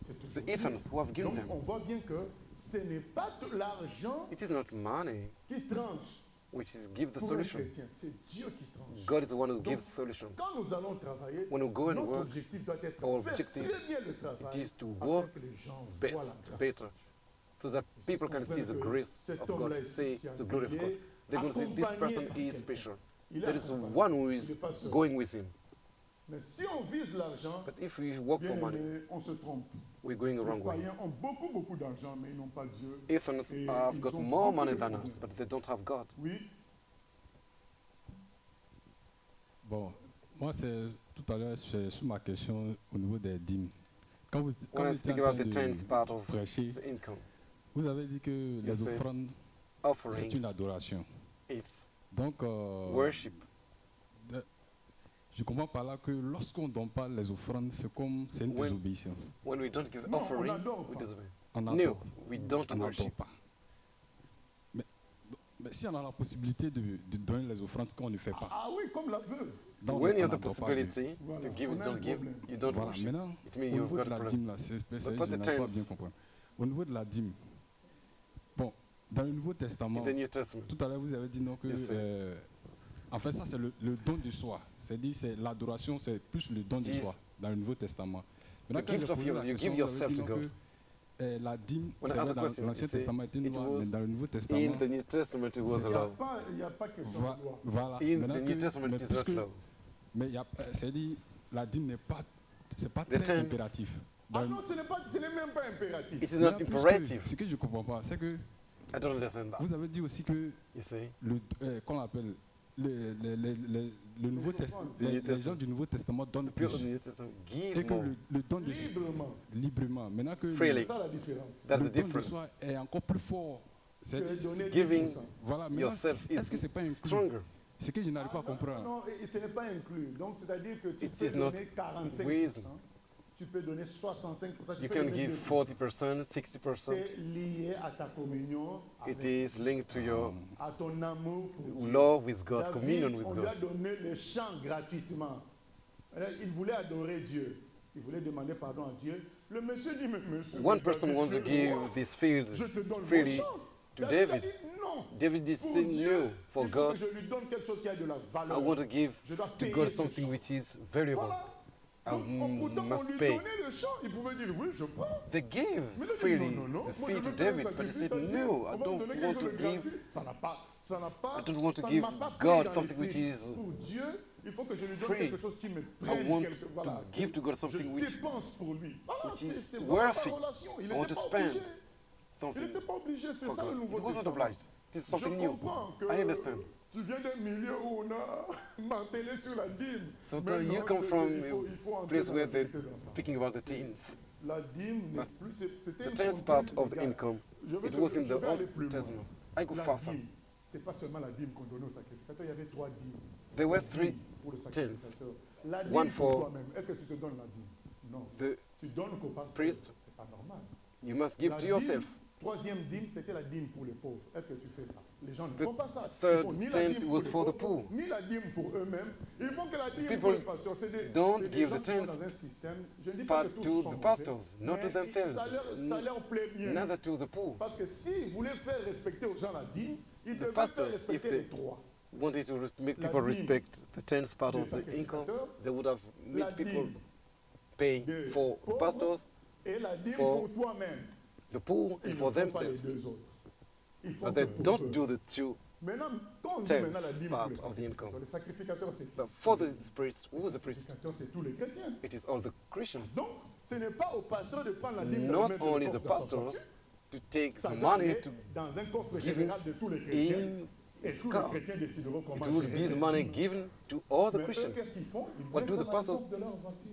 C'est toujours the Dieu. essence who have given Donc them. on voit bien que Ce n'est pas l'argent It is not money qui tranche which is give the pour un solution. chrétien, c'est Dieu qui tranche. God is the one who Donc, gives the solution. quand nous allons travailler, When we go and notre work, objectif doit être our de faire objective très bien le it travail is to afin work que les gens voient la best, grâce. better, so that people can see the grace of God, see the glory of God. They're going to say this person is special. There is one who is going with him. Mais si on vise l'argent, But if we work for money, on se trompe. we're going the Les wrong way. païens ont beaucoup d'argent, mais ils n'ont pas Dieu. Heathens Et have ils got ont more beaucoup money de than problèmes. us, but they don't have God. Oui. Bon, moi, c'est tout à l'heure, c'est sur ma question au niveau des dîmes. Quand vous When I étiez speak en about train the de tenth part of prêcher, the income, vous avez dit que les said offrandes, offering c'est une adoration. it's Donc, worship. Je comprends par là que lorsqu'on ne donne pas les offrandes, c'est une désobéissance. When we don't give Non, on offering, n'adore we pas. disobey. On No, n'adore we don't on n'adore worship. pas. Mais si on a la possibilité de donner les offrandes qu'on ne fait pas, Ah oui, comme la veuve. donc When on you have the n'adore pas possibility Dieu. Voilà, to give, on a un don't give, problème. you don't Voilà, worship. maintenant, It means au you've niveau got de a la problem. dîme, là, c'est spécial, But je the n'arrive pas à tenth. bien comprendre. Au niveau de la dîme, bon, dans le Nouveau Testament, In the New Testament, tout à l'heure vous avez dit non que, Yes, sir. en fait ça c'est le don de soi, c'est-à-dire c'est l'adoration, c'est plus le don de Yes. soi dans le Nouveau Testament. The Maintenant, quand gift j'ai of posé yours, la you question, give vous avez yourself dit to non God. que la dîme, When I c'est asked vrai, the dans question, l'Ancien you say Testament était une it loi, was mais dans le Nouveau Testament, in the New Testament it was c'est a pas- law. Il n'y a pas question Voilà, de loi. voilà. In Maintenant the que- New Testament mais it is not puisque- law. mais c'est-à-dire la dîme n'est pas, c'est pas The très tenth. impératif. Ah Dans- non, ce n'est même pas impératif. It is Maintenant, not puisque- imperative. Ce que je ne comprends pas, c'est que I don't understand that. vous avez dit aussi que You see, qu'on appelle le Nouveau Testament, Le New les Testament. gens du Nouveau Testament donnent people plus. in the New Testament Et give que more. le don de librement. Maintenant que Freely. C'est ça la différence. That's le the don de difference. soi est encore plus fort. C'est Que donner Giving 10%. voilà. Maintenant, yourself est-ce que c'est pas is inclus? stronger. C'est que je n'arrive pas à Non, comprendre. non, et ce n'est pas inclus. Donc, c'est-à-dire que tu It peux is not donner 45%, with. tu peux donner 65%, tu You peux can donner give 2%. 40%, 60%. C'est lié à ta communion, It avec, is linked to your à ton amour pour Dieu. love with God, David, communion with on lui a God. donné le chant gratuitement. Alors, il voulait adorer Dieu. Il voulait demander pardon à Dieu. Le monsieur dit, mais monsieur, One person David, wants to tu es give roi. this field Je te donne mon freely chant. to David a David. dit, non. David did Pour say Dieu, no. For il faut God, que je lui donne quelque chose qui a de la I valeur. want to give Je dois to payer God ce something chant. which is valuable. Voilà. I Pourtant, on must lui pay. donnait le chant. Il pouvait dire, oui, je prends. They gave Mais il a dit, freely non, non, non. the Moi, fee je to veux faire un David, but he sacrifice said, à Dieu. no, I On va me don't donner want quelque to chose de give. gratuit. Ça n'a pas, I don't want to ça give ne m'a pas pris God dans something which l'esprit. is Pour Dieu, il faut que je lui donne free. quelque chose qui me I prenne. want quelque, voilà, to give to God something je which dépense pour lui. Voilà, which is c'est vraiment sa worthy. relation. Il I want n'était to pas spend obligé. Il something n'était pas obligé. C'est for ça le God. Nouveau It wasn't Testament. obliged. It is something Je new. comprends que I understand. tu viens d'un milieu où on a martelé sur la dîme. Sometimes Mais you non, come c'est- from il faut a entrer place dans where la they're vérité là-dedans. speaking about the tenth. La dîme n'est But plus. C'était The une tenth part contrainte of the légale. income, Je vais it te- was in je the vais aller Old plus loin. Testament. I go La further. dîme, c'est pas seulement la dîme qu'on donnait aux sacrificateurs, il y avait 3 dîmes. There were La dîme 3 pour le tenths. sacrificateur. La dîme One pour for toi-même. Est-ce que tu te donnes la dîme? Non. the Tu donnes qu'au pasteur. priest. C'est pas normal. You must give La to dîme, yourself. Troisième dîme, c'était la dîme pour les pauvres. Est-ce que tu fais ça? Les gens ne The font pas ça. third Ils font ni la tenth dîme was les for the pauvres, poor. ni la dîme pour eux-mêmes. Ils font que la dîme People pour les pasteurs. C'est des, don't c'est des give gens the qui sont tenth dans un système. Je ne dis pas part que tous to sont the mauvais, pastors, not to mais themselves, ça leur plaît bien. neither to the poor. Parce que s'ils voulaient faire respecter aux gens la dîme, ils The devaient faire pastors, if respecter they les trois. wanted to make La people dîme respect the tenth part des of the income, sacrificateurs, they would have la made people dîme pay des for pauvres pastors, et la dîme for pour toi-même. the poor, Ils and ne for font pas les themselves. deux autres. Ils font But que they pour don't eux. do the two Maintenant, quand on dit tenth maintenant la dîme part pour of the income. les sacrificateurs, c'est But for the priest, who was the priest? sacrificateurs, c'est tous les chrétiens. It is all the Christians. Donc, ce n'est pas au pasteur de prendre la dîme Not de mettre only le the coffre dans son pastors pocket. to take Ça the doit money aller to dans un coffre give général de tous les chrétiens. in Et his tous les car. chrétiens décideront comment It will gérer be the cette money dîme. given to all the Mais eux, Christians. qu'est-ce qu'ils font? Ils What mettent do ça the dans le pastors coffre de leur voiture.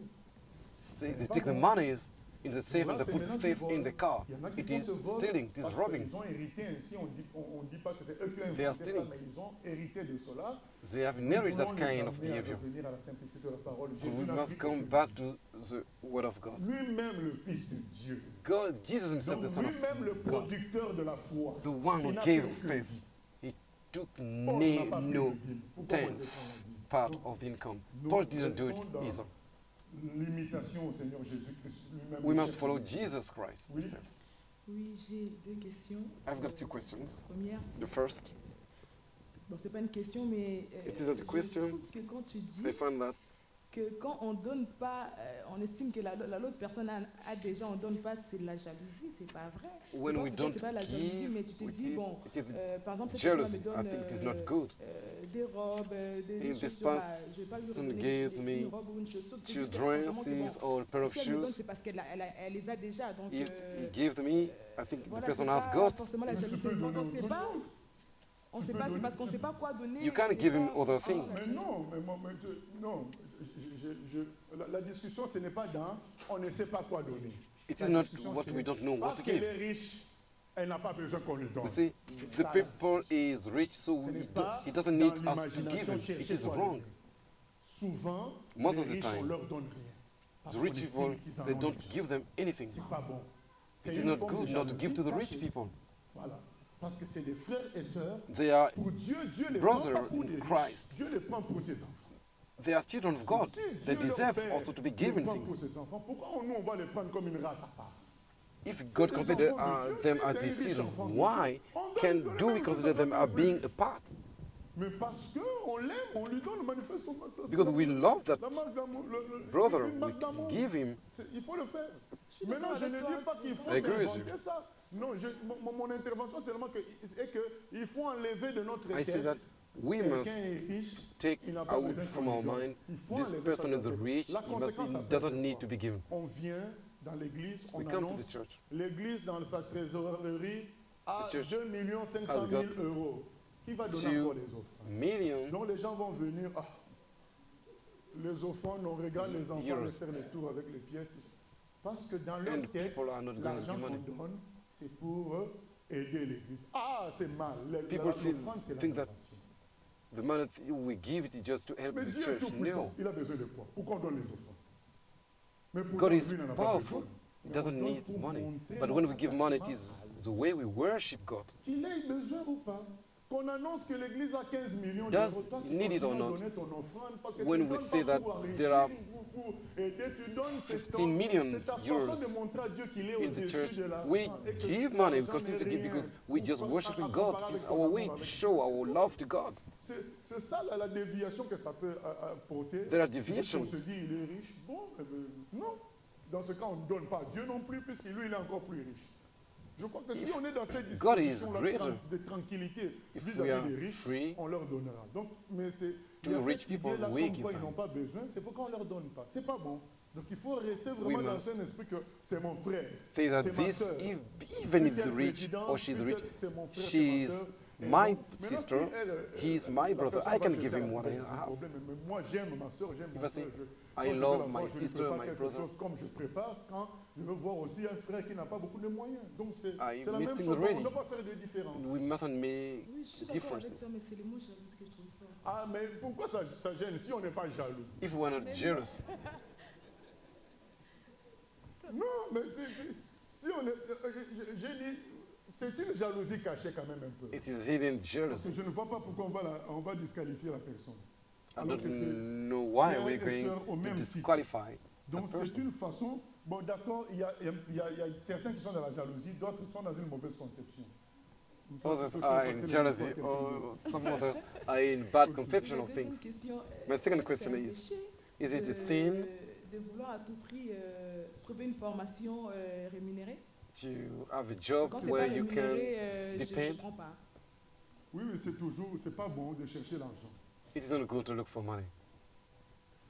say? They take the monies in the safe and they put the safe in the car. Il y en a qui It font is ce vol stealing, it is parce robbing. qu'ils ont hérité ainsi, on dit pas que c'est eux qui ont They are inventé ça, stealing. mais ils ont hérité de cela. They have Nous inherited that voulons les kind of amener à behavior. revenir à la simplicité de la parole. And Jésus we n'a must dit come que back to the Word of God. lui-même le Fils de Dieu. God, Jesus himself, Donc the Son of lui-même le God, producteur de la foi. the one who Il n'a gave pris aucune faith, vie. he took Paul n'a pas pris no de dîme. Pourquoi moi, je tenth prends la dîme? part of the income. Nous Paul didn't do it restons dans either. l'imitation au Seigneur Jésus-Christ lui-même. We le must chef follow de- Jesus Christ Oui. himself. Oui, j'ai deux questions. I've got two questions. Première, The first, bon, c'est pas une question, mais it isn't a je question. trouve que quand tu dis I find that que quand on donne pas, on estime que l'autre personne a déjà, on donne pas, c'est de la jalousie, c'est pas vrai. when Toi, we peut-être don't c'est pas de la jalousie, give, mais tu te it dis is- bon, it is par exemple cette jealousy. personne me I think it is donne not good. des robes, des If this chaussures, bah, je vais pas lui person redonner gave une me robe ou une chaussure. Tu two dis simplement que, dresses or a pair of si elle me donne, shoes, c'est parce qu'elle les a déjà. Donc, if he gave me, I think voilà, the person c'est has pas got. forcément la jalousie. Donc, on sait pas. On sait pas, c'est parce qu'on ne sait pas quoi donner. You can't c'est give him pas other forcément things. la Mais non, non. La discussion, ce n'est pas dans on ne sait pas quoi donner. It La is not discussion, what c'est we don't know what parce to qu'elle est give. riche, elle n'a pas besoin qu'on lui donne. You see, C'est the ça. people is rich, so Ce n'est he pas doesn't dans need us to l'imagination give him. chercher It is quoi wrong. donner. Souvent, Most les of the riches, on time, leur donne rien. Parce the qu'on rich estime people, qu'ils en they ont don't déjà. give them anything. C'est pas bon. It C'est is une not forme good de not to give to the jalousie rich cachée. people. Voilà. Parce que c'est des frères et sœurs. They are Pour Dieu, Dieu les prend brothers pas pour in des riches. Christ. Dieu les prend pour ses enfants. They are children of God. Si They Dieu leur deserve père also to be les given prend pour things. ses enfants, pourquoi nous on va les prendre comme une race à part? If God des consider enfants de Dieu, them si as c'est un their riche children, enfant de why Dieu, on can donne do le we même consider them as being apart? Mais parce qu'on l'aime, on lui donne manifestement. Ça, c'est Because la- we love that la marque d'amour, brother, une marque d'amour. we give him. Il faut le faire. Maintenant, je ne dis pas qu'il faut I agree with s'inventer you. ça. Non, mon intervention, c'est vraiment qu'il faut enlever de notre I say tête. that we must Quelqu'un est riche, take il n'a pas out besoin from qu'on our lui donne. mind, Il faut this enlever person ça is de the notre rich, tête. La he conséquence, doesn't après, need c'est to quoi? be given. On vient dans l'église, on We come to annonce, the church. l'église dans sa trésorerie a The church 2 500 has 000 got euros. Qui va donner 2 encore les offres? million Donc les gens vont venir, les offrandes, on regarde les enfants euros. les faire le tour avec les pièces. Parce que dans leur And tête, people are not going to l'argent give money. qu'on donne, c'est pour aider l'église. Ah, c'est mal. People L'offrande, c'est think that l'adoration. the money we give it is just to help Mais the Dieu est church. tout puissant. No. Il a besoin de quoi? Pourquoi on donne les offrandes? Mais pourtant, God lui, is il n'en a pas powerful. besoin. He Mais doesn't on donne need pour money. montrer But when we notre give money, it attachement is the way we worship God. qu'il ait besoin ou pas. Qu'on annonce que l'église a 15 millions Does d'euros. Toi, tu need it or continues à not? donner ton offrande parce que When tu we donnes say pas that pour enrichir there are ou pour aider, tu donnes, c'est 15 ton- million c'est ta euros façon de montrer à Dieu qu'il est in the au-dessus church, de l'argent we et que give money, we l'argent continue to n'est give rien. because we just Pour- worshiping à God. comparer It's avec our ton way amour to avec show Dieu. our love to God. C'est ça la déviation que ça peut apporter. There are C'est que deviations. On se dit il est riche. Bon, non. Dans ce cas, on ne donne pas à Dieu non plus, puisque lui, il est encore plus riche. Je crois que si on est dans cette God is disposition greater. de tranquillité If we vis-à-vis are des riches, free on leur donnera. Donc, mais c'est to il y a rich cette people, idée-là we comme give quoi ils them. n'ont pas besoin, c'est pourquoi on ne leur donne pas. C'est pas bon. Donc il faut rester We vraiment dans must un esprit que c'est mon frère, Say that c'est ma this, sœur. even if Si the tel rich président, or she's si rich, tel- c'est mon frère, c'est she's ma sœur. Et my donc, maintenant, sister, si elle, he's my la brother. personne I va can jeter give la him what I poubelle, have. problème, mais moi j'aime ma soeur, j'aime If mon I say, frère. I Quand je love vais la my voir, je lui sister, prépare my quelque brother. chose comme je prépare quand je veux voir aussi un frère qui n'a pas beaucoup de moyens. Donc c'est I la meet même things chose, on ready. ne doit pas faire de différence. We mustn't make Oui, je suis d'accord avec differences. toi, mais c'est les mots jalousie que je trouve fort. Ah, mais pourquoi ça gêne si on n'est pas jaloux? If we are not jealous, Non, mais si on est. J'ai dit, c'est une jalousie cachée quand même un peu. it is hidden Parce jealousy. que je ne vois pas pourquoi on va disqualifier la personne. I Alors don't que c'est know why frères we're et going sœurs au to même titre. disqualify Donc a c'est person. une façon. Bon, d'accord, il y a certains qui sont dans la jalousie, d'autres sont dans une mauvaise conception. Others Ça peut are faire in passer jealousy, le message or some others are in bad conception La of deuxième things. question, My second est-ce que question c'est un is, péché is it a de- thing de vouloir à tout prix trouver une formation rémunérée? to have a job Quand c'est where pas you can rémunéré, be je paid? prends pas. Oui, mais c'est pas bon de chercher l'argent. It is not good to look for money.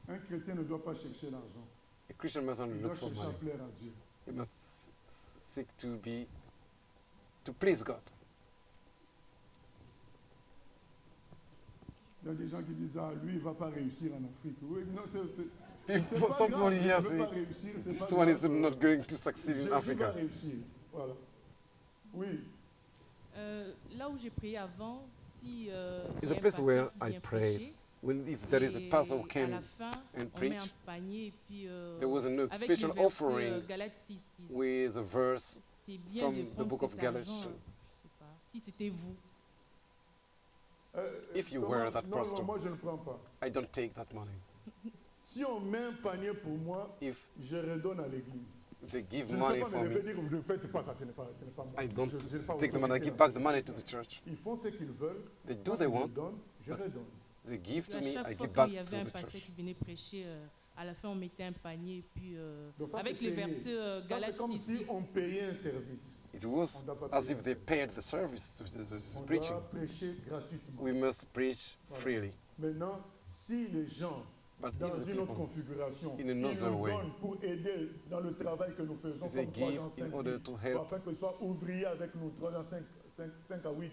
Un chrétien ne doit pas chercher l'argent. A Christian mustn't Il doit look for chercher à money. plaire à Dieu. He must seek to please God. Il y a des gens qui disent, ah, lui, il ne va pas réussir en Afrique. Oui, non, People, pas some grave, people il here ne veut pas say, réussir, c'est pas this one is grave. not going to succeed in Jésus va Africa. réussir. Voilà. Oui. Là où j'ai prié avant, si It's the place where I prayed. When if there is a pastor who à came la fin, and on met un preach, panier et puis there was a avec special le verset, offering Galates 6, with a verse c'est bien from de the prendre book of cet argent, Galatians. je sais pas, si c'était vous. If you were that non, pastor, moi je ne prends pas. I don't take that money. Si on met un panier pour moi, If je redonne à l'église. they give Je money ne peux pas for me me. lever et dire que ne faites pas ça, ce n'est pas moi. I don't Je n'ai pas take the money, I autorité give là. back the money to the church. Ils font ce qu'ils veulent. They do Quand they ils me want, donnent, je but redonne. they give to À me, chaque I fois give quand back il y to avait un the pasteur church. qui venait prêcher, à la fin on mettait un panier et puis Donc ça, avec c'est les payé. versets Ça, c'est Galates comme 6, si on payait un service. It was as if they paid the service, the On preaching. doit prêcher gratuitement. We must preach Voilà. freely. Maintenant, si les gens, But dans if the une autre people, configuration, in ils nous another way, donnent pour aider dans le travail que nous faisons, they comme 3 give ans, in 5 order to help. afin qu'ils soient ouvriers avec nous, 3 ans, 5 à 8.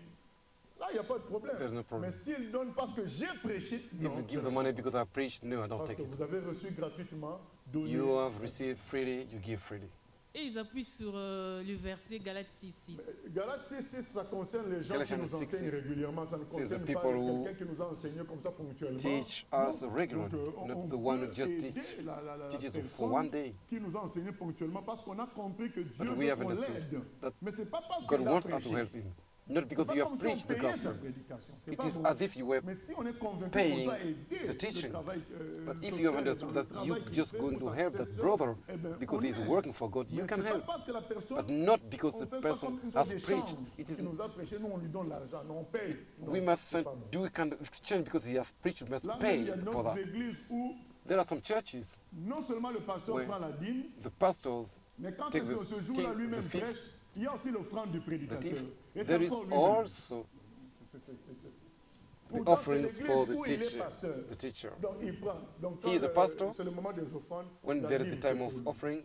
Là, il n'y a pas de problème. There's no problem. Mais s'ils donnent parce que j'ai prêché, non. If you give the money because I preached, no, I don't Parce take que it. vous avez reçu gratuitement, donné. You have received freely, you give freely. et ils appuient sur le verset Galates 6. Galates 6, ça concerne les gens Galatians qui nous 6, enseignent régulièrement. Ça ne says the concerne pas people who quelqu'un qui nous a enseigné comme ça ponctuellement. Teach us Non. regularly, Donc, not on the one who peut just aider teach, la teaches personne for one day. qui nous a enseigné ponctuellement parce qu'on a compris que Dieu But we veut have qu'on understood l'aide. that Mais c'est pas parce God qu'il a wants us to prêché. help him, not because C'est you pas have comme si on preached the payait gospel. sa prédication. C'est It pas is bon. as if you were Mais si on est convaincu qu'on paying doit aider the le teaching. travail, But le if you have frère understood dans le that travail you're qu'il just fait going pour to sa help that personne, brother eh ben, because on he's aide. working for God, you Mais can c'est pas help. parce que la personne- But not because on the fait pas person comme une sorte has d'échange. preached. It is, Qui nous a prêché, nous on lui donne l'argent, non, on paye. Non, we must c'est pas bon. do a kind of exchange because he has preached, we must Là, pay il y a for d'autres that. églises où There are some churches non seulement le pasteur where prend la dîme, the pastors mais quand take c'est the, ce jour-là take lui-même the fifth, prêche, il y a aussi l'offrande du the prédicateur. fifth. Et There c'est is encore lui-même. also C'est- the Pourtant, offerings c'est for l'église où the il est teacher. pasteur. The teacher. Donc il prend. Donc He is a pastor. c'est le moment des offrandes. When la there is dîme, the time c'est of pour lui. offering,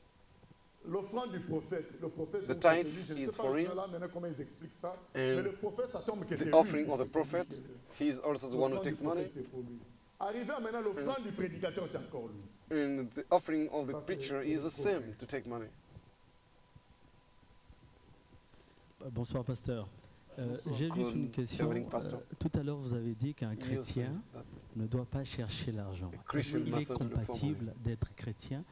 L'offrande du prophète, le prophète, The vous savez, tithe je ne is sais pas for him. là maintenant comment ils expliquent ça, And mais le prophète, ça tombe que c'est the lui. offering of the parce que c'est prophet, lui he is also the one who l'offrande du takes money. prophète, c'est pour lui. Arrivé à maintenant l'offrande du prédicateur, c'est encore lui. And the offering of the Ça, c'est preacher le is the prophète. same to take money. Bonsoir, pasteur. Bonsoir. J'ai juste une question. Evening, pastor. Tout à l'heure, vous avez dit qu'un chrétien ne doit pas chercher l'argent. Christian Il est must not look for compatible d'être chrétien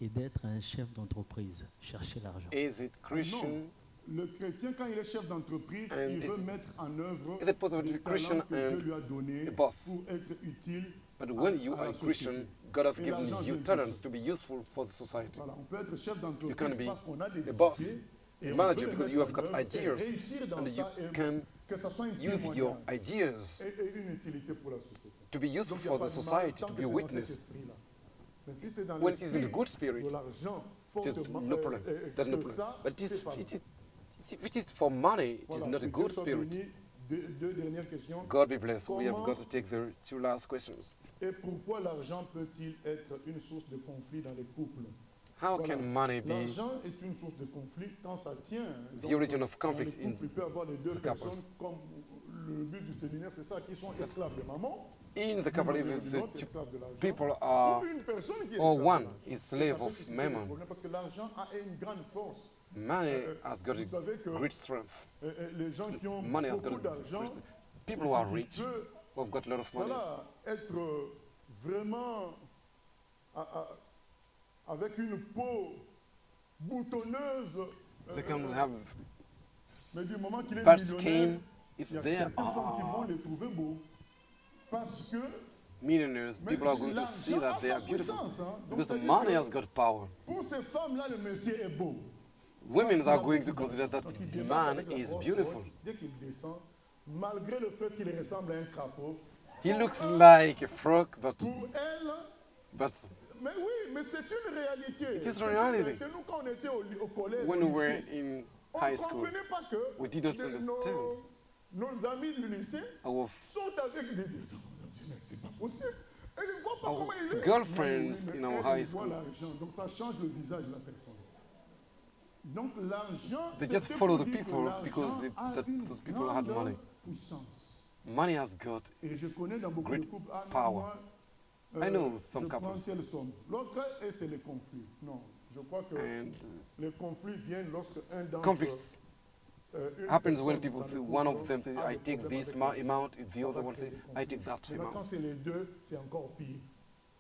et d'être un chef d'entreprise, chercher l'argent. Is it Christian? Non. Le chrétien, quand il est chef d'entreprise, And il veut it's- mettre en œuvre is it possible to les be Christian talents que Dieu and lui a donnés a boss? pour être utile But à- when you à la are a Christian, société. God has Et given l'argent you vient de talents ça. to be useful for the society. Voilà, on peut être chef You d'entreprise can be parce qu'on a des a boss, idées et a on manager veut les because you mettre have en got œuvre et ideas réussir dans and you ça et can que ça soit un use your témoignage ideas et une utilité pour la société. to be useful Donc, il y a for pas the de mal society, tant to que be a c'est dans cet witness. esprit-là. Mais si c'est dans When it is in a l'esprit good spirit, de l'argent, there's fortement, no problem. There's no que problem. ça, But c'est pas bon. if it is for money, it is Voilà, not a que good Dieu soit spirit. béni. Deux dernières questions. God be blessed. We have Comment got to take the two last questions. et pourquoi l'argent peut-il être une source de conflit dans les couples? How can money be L'argent est une source de conflit quand ça tient. the origin of dans conflict les in couples, il peut y avoir les deux the couples? personnes, comme le but du séminaire, c'est ça, qui sont esclaves de maman. In the couple, d'une manière ou if d'une the autre, esclaves de l'argent. people are, Ou une personne qui est or esclave de one l'argent. is Et ça slave peut of susciter des mammon, problèmes parce que l'argent a une grande force. money has got Vous savez que a great strength. les gens qui ont Money has beaucoup got a d'argent, great people who are ils rich, peuvent, who have got a lot of money, voilà, être vraiment avec une peau boutonneuse. they can have Mais du moment qu'il est bad millionnaire, skin if il y a they certaines femmes qui vont are les trouver beaux. Parce que millionaires, mais people are going to see l'argent that a they sa are beautiful puissance, hein. Donc, because the c'est-à-dire money que has got power. pour ces femmes-là, le monsieur est beau. Women are going to consider that Donc, il the débarque man avec la is grosse beautiful. roche. Dès qu'il descend, malgré le fait qu'il ressemble à un crapaud, He looks like a frog, but pour elle, mais oui, mais c'est une réalité. It is C'est a une reality. réalité. Nous, quand on était au collège, when au we were lycée, in on high ne school, comprenait pas que we did not understand. nos amis du lycée Our sont avec des... C'est pas possible. Et ils ne voient pas Our comment il est. girlfriends Mais in our elle, high ils voient school. l'argent. Donc ça change le visage de la personne. Donc l'argent, They c'est just ce follow pour the dire que people l'argent because a une those people had grande money. puissance. Money has got Et je connais dans beaucoup great de couples, ah, non, power. moi, I know some je prends couples. telle somme. L'autre, et c'est les conflits. Non, je crois que And les conflits viennent lorsque un d'entre conflicts une happens when personne people dans le think couple one of them says, a I des take problèmes this avec l'autre. amount, the Ça other va one créer says, des I conflits. take that Maintenant, quand amount. c'est les deux, c'est encore pire.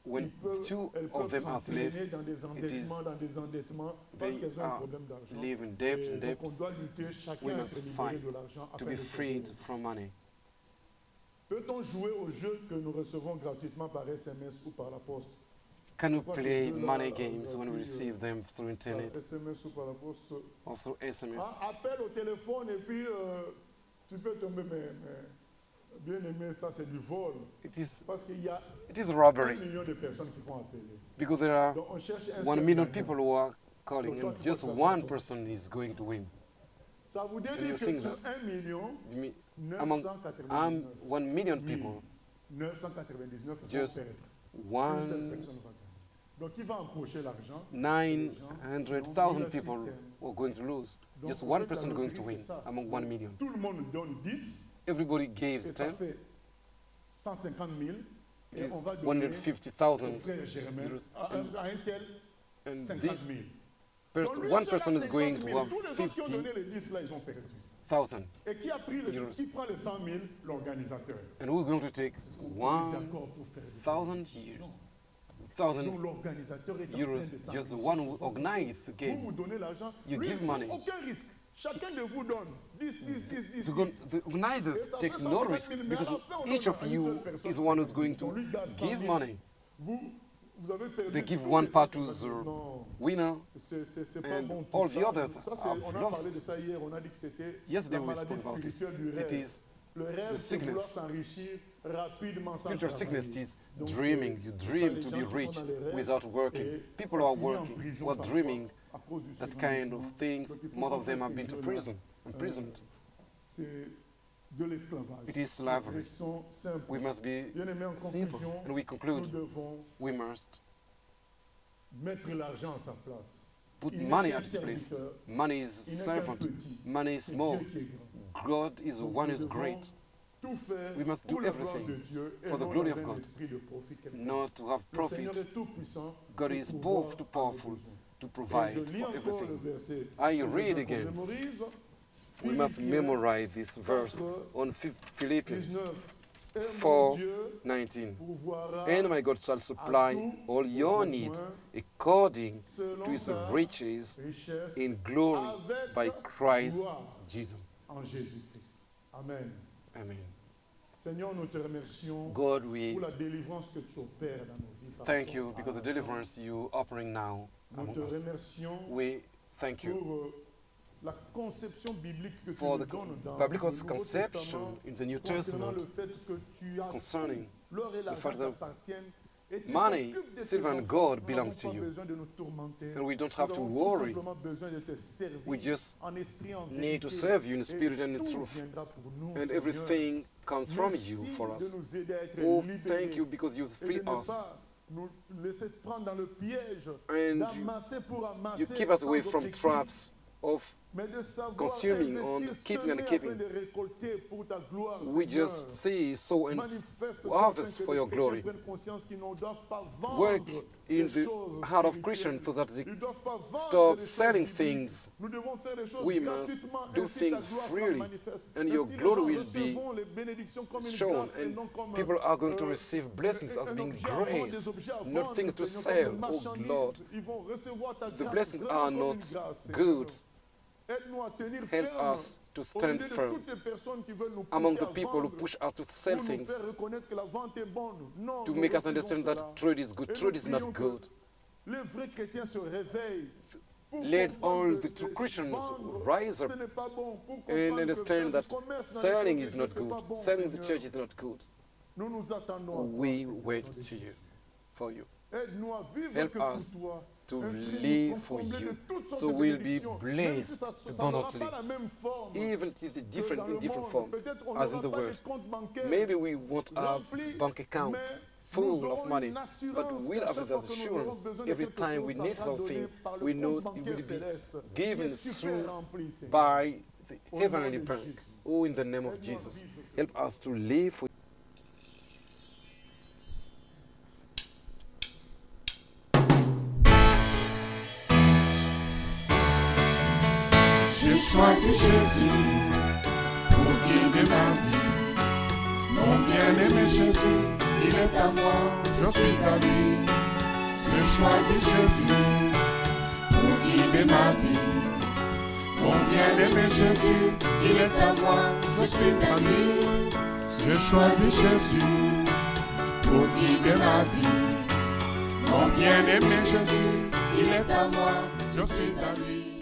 When two Elles of peuvent them are s'entraîner slaves, dans des it is endettements, parce they qu'elles ont un are problème d'argent. live in debts Et and donc on debts. doit lutter chacun We à must se libérer fight de l'argent to afin be de se freed sauver. from money. Peut-on jouer au jeu que nous recevons gratuitement par SMS ou par la poste? Can we play money games when we receive them through internet SMS ou par la poste? or through SMS? Appel au téléphone et puis tu peux tomber, mais bien aimé, ça c'est du vol. Parce qu'il y a It is robbery. 1 million de personnes qui vont appeler. Because there are Donc on cherche un 1 seul million gagnant. people who are calling, and just one person is going to win. Ça vous dit And you que think sur that 1 million, among 999 1 million people, 999 vont just perdre. Une seule 1 personne va gagner. Donc il va empocher l'argent. 900,000 people are going to lose. Donc, Just en one fait, person la going loterie, to win c'est ça. among 1 million. Tout le monde donne 10. Everybody gives Et ça 10. fait 150 000. It Et is on va donner 150,000 au frère Germain euros. à un tel And 50 this 000. person, Donc, lui, one ceux-là, person is 50 going 000. to have Tous les autres qui ont donné les 10 là, ils ont perdu. 50,000. Et qui a pris qui prend les 100 000? L'organisateur. And we're going to take d'accord pour faire des 1,000 years. 1,000 Donc l'organisateur est en euros, train de s'enrichir. just the one who organized the game. Vous donnez l'argent, You lui, give money. aucun risque. Chacun de vous donne 10. The organizer takes no risk because each of you is one who's going to give money. Vous avez perdu. They give one part to the Non. winner, C'est pas and bon tout all ça. the others Ça, have on a parlé de lost. ça hier, on a dit que c'était Yesterday la we maladie spoke about it. spirituelle du It rêve. is Le rêve, the c'est vouloir sickness. s'enrichir rapidement sans Spiritual travailler. sickness is Donc, dreaming. You dream to be rich without working. People who are working, who are dreaming that kind of things, most of them have been to prison, imprisoned. C'est de l'esclavage. It is slavery. Restons simples. We must be Bien-aimés, en simple. conclusion, And we conclude, nous devons we must mettre l'argent à sa place. put Il money est un at its place. serviteur. Money is Il n'est qu'un servant. petit. Money is C'est small. Dieu qui est grand. God is the Donc, one nous who is devons great. tout faire We must pour do la gloire everything de Dieu et for the non glory dans of un God, esprit de profit quelconque. not to have Le profit. Seigneur est tout-puissant God pour is pouvoir both too powerful to Et provide je lis for encore le everything. verset. I que read je again. mémorise. We must Philippiens memorize this verse on Philippians 19. Et mon 4, Dieu 19. pourvoira And my God shall supply all your need according to his riches in glory by Christ Jesus. en Jésus-Christ. Amen. Amen. Seigneur, nous te remercions God, we pour la délivrance que tu opères dans nos vies. par thank rapport you à because the l'argent. deliverance you offering now Nous among te us. remercions We thank you pour la conception biblique que tu for nous the donnes dans biblical le Nouveau conception Testament in the New concernant Testament le fait que tu as concerning l'or et the l'argent fact that t'appartiennent et tu money, t'occupes de tes silver and enfants. gold Nous belongs n'avons to pas you. besoin de nous tourmenter. And we don't Nous have to avons tout worry. simplement besoin de te servir We just en esprit, en need to vérité. serve you in Et spirit and in tout truth. viendra pour nous, And Seigneur. everything comes from Merci you for us. de nous aider à être Oh, libérés thank you because you et free de ne us. pas nous laisser prendre dans le piège And d'amasser pour amasser You keep us away sans from objectif, traps of mais de savoir consuming on investir, keeping and semer keeping. afin de récolter pour ta gloire, We Seigneur. just see, sow and Manifeste-toi harvest afin que for les your chrétiens glory. prennent conscience qu'ils ne doivent pas vendre Work des in the choses heart of spirituelles. Christians so that they Ils doivent pas vendre stop des choses selling bibliques. things. Nous devons faire des choses We must gratuitement, do ainsi ta things gloire sera freely, manifeste. and Et your si les glory gens will be recevront les bénédictions comme une shown, grâce et and non comme people are going to euh, receive blessings as un being objet à vendre, grace, des objets à not vendre, things to Seigneur, sell. comme une Oh marchandise. Lord, Ils vont recevoir ta the grâce blessings grande are comme not une grâce, Seigneur. good. Aide-nous à tenir Help ferme us to au stand milieu de firm toutes les personnes qui veulent nous among pousser the à people who vendre, push us to sell pour nous things, faire reconnaître que la vente est bonne. Non, to nous make us refusons understand cela. that trade is good, Et trade nous is not prions que good. les vrais chrétiens se réveillent. Pour Let comprendre all que the true c'est- Christians vendre, rise up ce n'est pas bon. Pour and comprendre que understand faire that du commerce dans les selling choses is de not Dieu, c'est pas good, bon, selling the Seigneur. church is not good. Nous nous attendons à toi, We Seigneur, wait dans to les- you, for you. Aide-nous à vivre Help que us pour toi. to Ainsi, nous live serons for comblés you, de toutes sortes so de we'll be bénédictions. Même si blessed ça n'aura abundantly, pas la même forme even if it's que different dans in le different monde. forms Peut-être on as in n'aura the pas world. des comptes bancaires Maybe we won't have remplis, bank accounts mais full nous of aurons money, une assurance but we'll qu'à have chaque the fois que nous aurons assurance besoin de every quelque time chose, we ça need sera donné something, par le we compte know it bancaire will be céleste, given qui est super through rempli, Seigneur. by the Au nom heavenly de bank. Jésus. Oh, in the name of Aide-nous à Jesus, vivre. help us to live for J'ai choisi Jésus pour guider ma vie. Mon bien-aimé Jésus, il est à moi, je suis à lui. J'ai choisi Jésus pour guider ma vie. Mon bien-aimé Jésus, il est à moi, je suis à lui. J'ai choisi Jésus pour guider ma vie. Mon bien-aimé Jésus, il est à moi, je suis à lui.